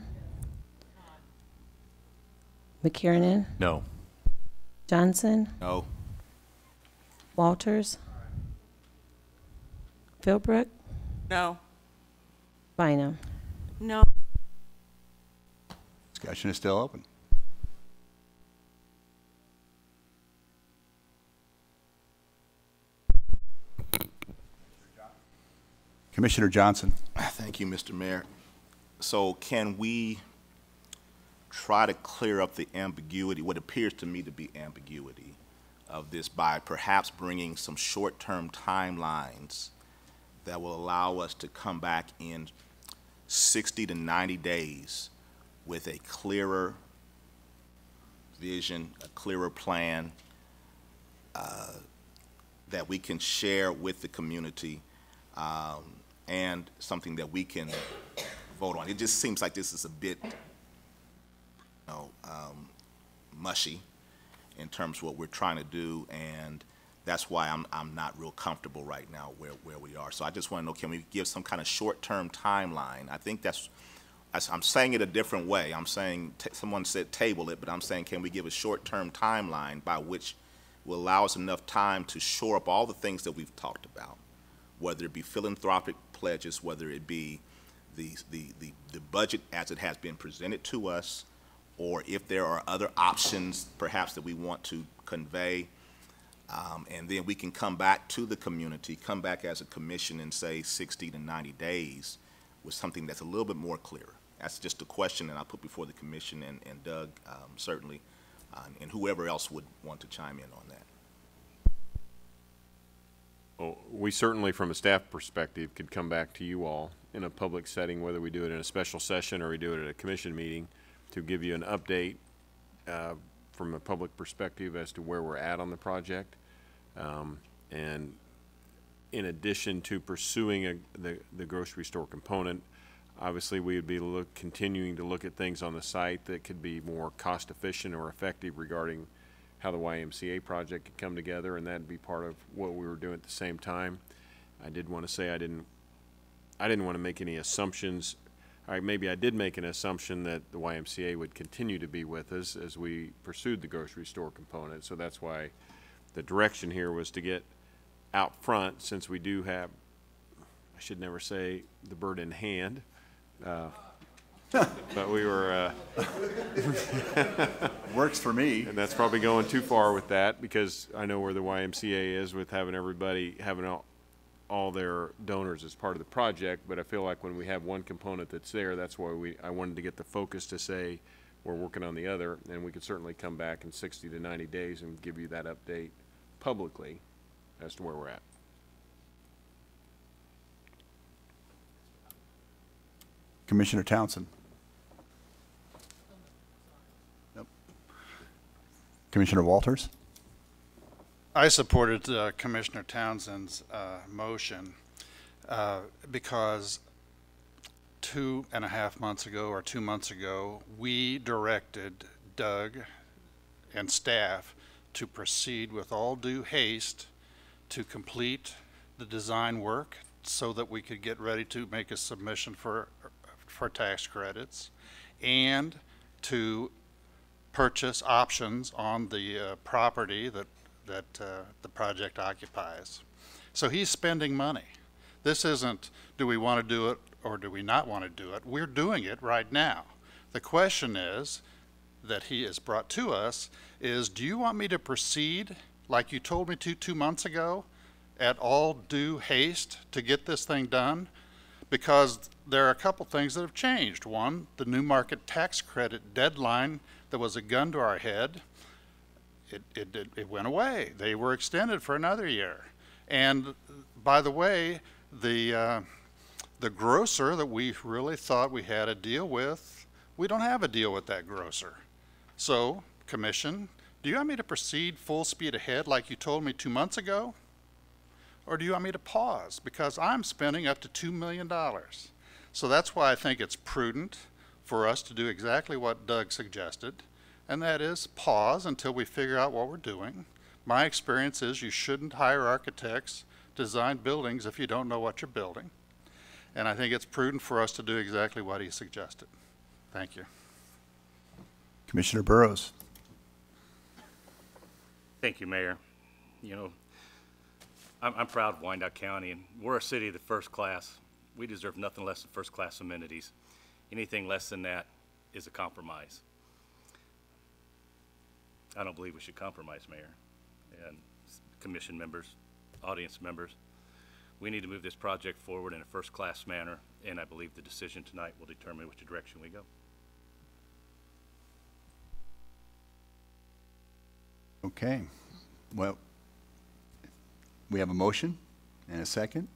McKiernan? No. Johnson? No. Walters? Philbrook? No. Bynum? No. Discussion is still open. Commissioner Johnson. Thank you, Mr. Mayor. So can we try to clear up the ambiguity, what appears to me to be ambiguity of this, by perhaps bringing some short-term timelines that will allow us to come back in 60 to 90 days with a clearer vision, a clearer plan that we can share with the community, and something that we can vote on. It just seems like this is a bit mushy in terms of what we're trying to do, and that's why I'm not real comfortable right now where we are. So I just want to know, can we give some kind of short-term timeline? I think I'm saying it a different way. I'm saying, someone said table it, but I'm saying, can we give a short-term timeline by which will allow us enough time to shore up all the things that we've talked about, whether it be philanthropic pledges, whether it be the budget as it has been presented to us, or if there are other options perhaps that we want to convey, and then we can come back to the community, come back as a commission and say 60 to 90 days with something that's a little bit more clear. That's just a question that I put before the commission, and Doug certainly, and whoever else would want to chime in on that. Well, we certainly, from a staff perspective, could come back to you all in a public setting, whether we do it in a special session or we do it at a commission meeting, to give you an update from a public perspective as to where we're at on the project. And in addition to pursuing the grocery store component, obviously we would be continuing to look at things on the site that could be more cost efficient or effective regarding how the YMCA project could come together, and that'd be part of what we were doing at the same time. I did want to say I didn't I didn't want to make any assumptions. Maybe I did make an assumption that the YMCA would continue to be with us as we pursued the grocery store component. So that's why the direction here was to get out front, since we do have, I should never say the bird in hand, but we were works for me, and that's probably going too far with that, because I know where the YMCA is with having everybody having all their donors as part of the project. But I feel like when we have one component that's there, that's why I wanted to get the focus to say we're working on the other, and we could certainly come back in 60 to 90 days and give you that update publicly as to where we're at. Commissioner Townsend. Nope. Commissioner Walters. I supported Commissioner Townsend's motion because 2.5 months ago or 2 months ago, we directed Doug and staff to proceed with all due haste to complete the design work so that we could get ready to make a submission for tax credits, and to purchase options on the property that the project occupies. So he's spending money. This isn't, do we want to do it or do we not want to do it? We're doing it right now. The question is, that he has brought to us, is do you want me to proceed like you told me to 2 months ago at all due haste to get this thing done? Because there are a couple things that have changed. One, the new market tax credit deadline that was a gun to our head, it went away. They were extended for another year. And by the way, the grocer that we really thought we had a deal with, we don't have a deal with that grocer. So, Commission, do you want me to proceed full speed ahead like you told me 2 months ago? Or do you want me to pause? Because I'm spending up to $2 million. So that's why I think it's prudent for us to do exactly what Doug suggested, and that is pause until we figure out what we're doing. My experience is you shouldn't hire architects to design buildings if you don't know what you're building. And I think it's prudent for us to do exactly what he suggested. Thank you. Commissioner Burrows. Thank you, Mayor. You know, I'm proud of Wyandotte County, and we're a city of the first class. We deserve nothing less than first-class amenities. Anything less than that is a compromise. I don't believe we should compromise, Mayor, and commission members, audience members. We need to move this project forward in a first-class manner, and I believe the decision tonight will determine which direction we go. Okay. Well, we have a motion and a second.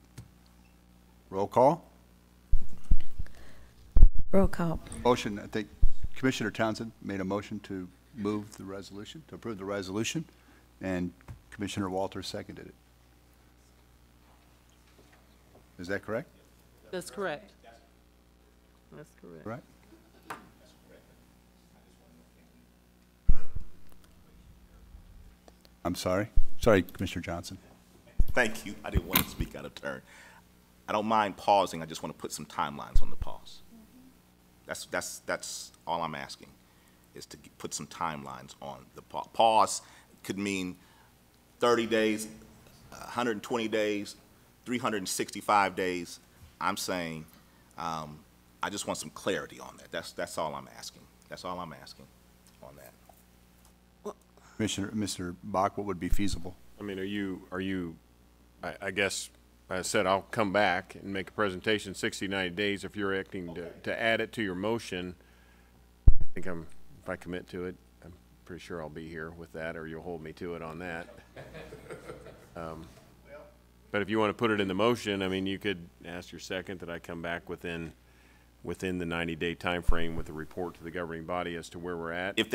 Roll call. Roll call. Motion, I think Commissioner Townsend made a motion to move the resolution, to approve the resolution, and Commissioner Walters seconded it. Is that correct? That's correct. That's correct. Right. I'm sorry. Sorry, Commissioner Johnson. Thank you. I didn't want to speak out of turn. I don't mind pausing. I just want to put some timelines on the pause. That's all I'm asking, is to put some timelines on the pause. Pause could mean 30 days, 120 days, 365 days. I'm saying I just want some clarity on that. That's all I'm asking. That's all I'm asking on that. Commissioner, Mr. Bach, what would be feasible? I mean, are you, I guess, I said I'll come back and make a presentation 60, 90 days. If you're acting to add it to your motion, I think if I commit to it, I'm pretty sure I'll be here with that, or you'll hold me to it on that. But if you want to put it in the motion, I mean, you could ask your second that I come back within the 90-day time frame with a report to the governing body as to where we're at. If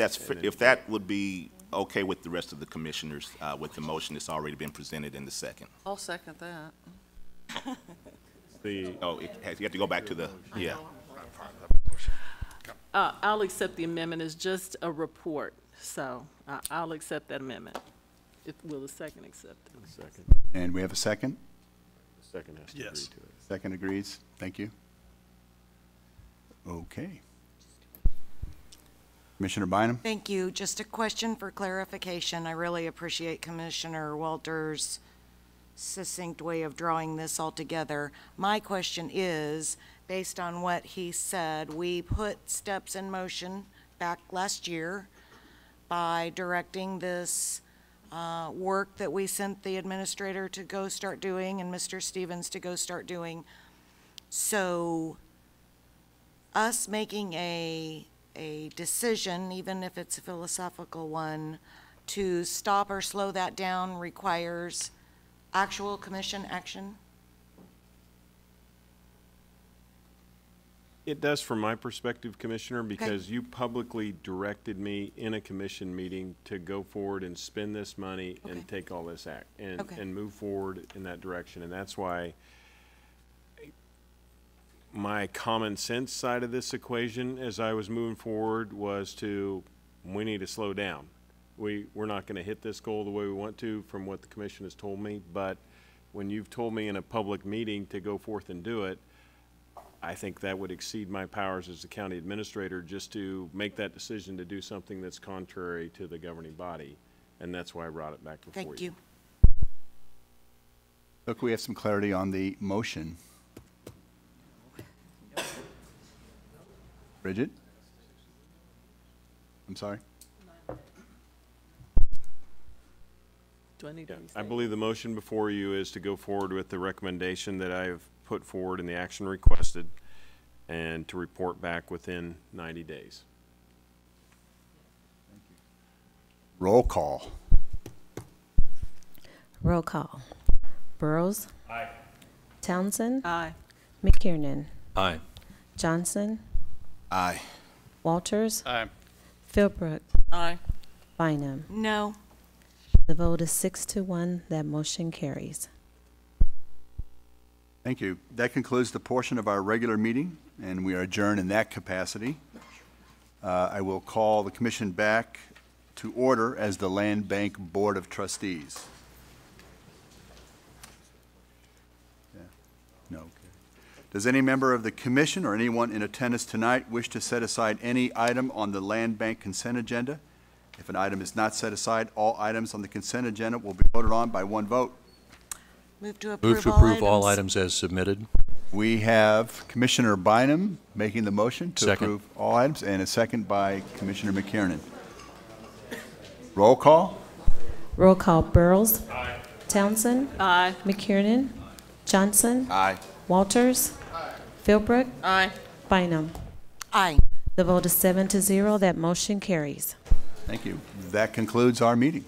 that would be okay with the rest of the commissioners, with the motion that's already been presented in the second. I'll second that. You have to go back to the, yeah. I'll accept the amendment as just a report, so I'll accept that amendment. Will the second accept it? Second. And we have a second? The second has to agree to it. Second agrees. Thank you. Okay. Commissioner Bynum? Thank you. Just a question for clarification. I really appreciate Commissioner Walters' succinct way of drawing this all together. My question is, based on what he said, we put steps in motion back last year by directing this work that we sent the administrator to go start doing and Mr. Stevens to go start doing. So us making a decision, even if it's a philosophical one, to stop or slow that down requires actual commission action? It does from my perspective, Commissioner, because you publicly directed me in a commission meeting to go forward and spend this money and take all this act and move forward in that direction. And that's why my common sense side of this equation as I was moving forward was we need to slow down. We're not going to hit this goal the way we want to from what the commission has told me, but when you've told me in a public meeting to go forth and do it, I think that would exceed my powers as the county administrator just to make that decision to do something that's contrary to the governing body, and that's why I brought it back before you. Thank you. Look, we have some clarity on the motion. Bridget? I'm sorry? Do I need to I believe the motion before you is to go forward with the recommendation that I've put forward in the action requested and to report back within 90 days. Roll call. Roll call. Burrows. Aye. Townsend. Aye. McKiernan. Aye. Johnson. Aye. Walters. Aye. Philbrook. Aye. Bynum. No. The vote is 6-1. That motion carries. Thank you. That concludes the portion of our regular meeting, and we are adjourned in that capacity. I will call the commission back to order as the Land Bank Board of Trustees. No. Okay. Does any member of the commission or anyone in attendance tonight wish to set aside any item on the Land Bank consent agenda? If an item is not set aside, all items on the consent agenda will be voted on by one vote. Move to approve, Move to approve all items as submitted. We have Commissioner Bynum making the motion to Second. approve all items, and a second by Commissioner McKiernan. Roll call? Roll call. Burrows. Aye. Townsend. Aye. McKiernan. Johnson. Aye. Walters. Philbrook. Aye. Bynum. Aye. The vote is 7-0. That motion carries. Thank you. That concludes our meeting.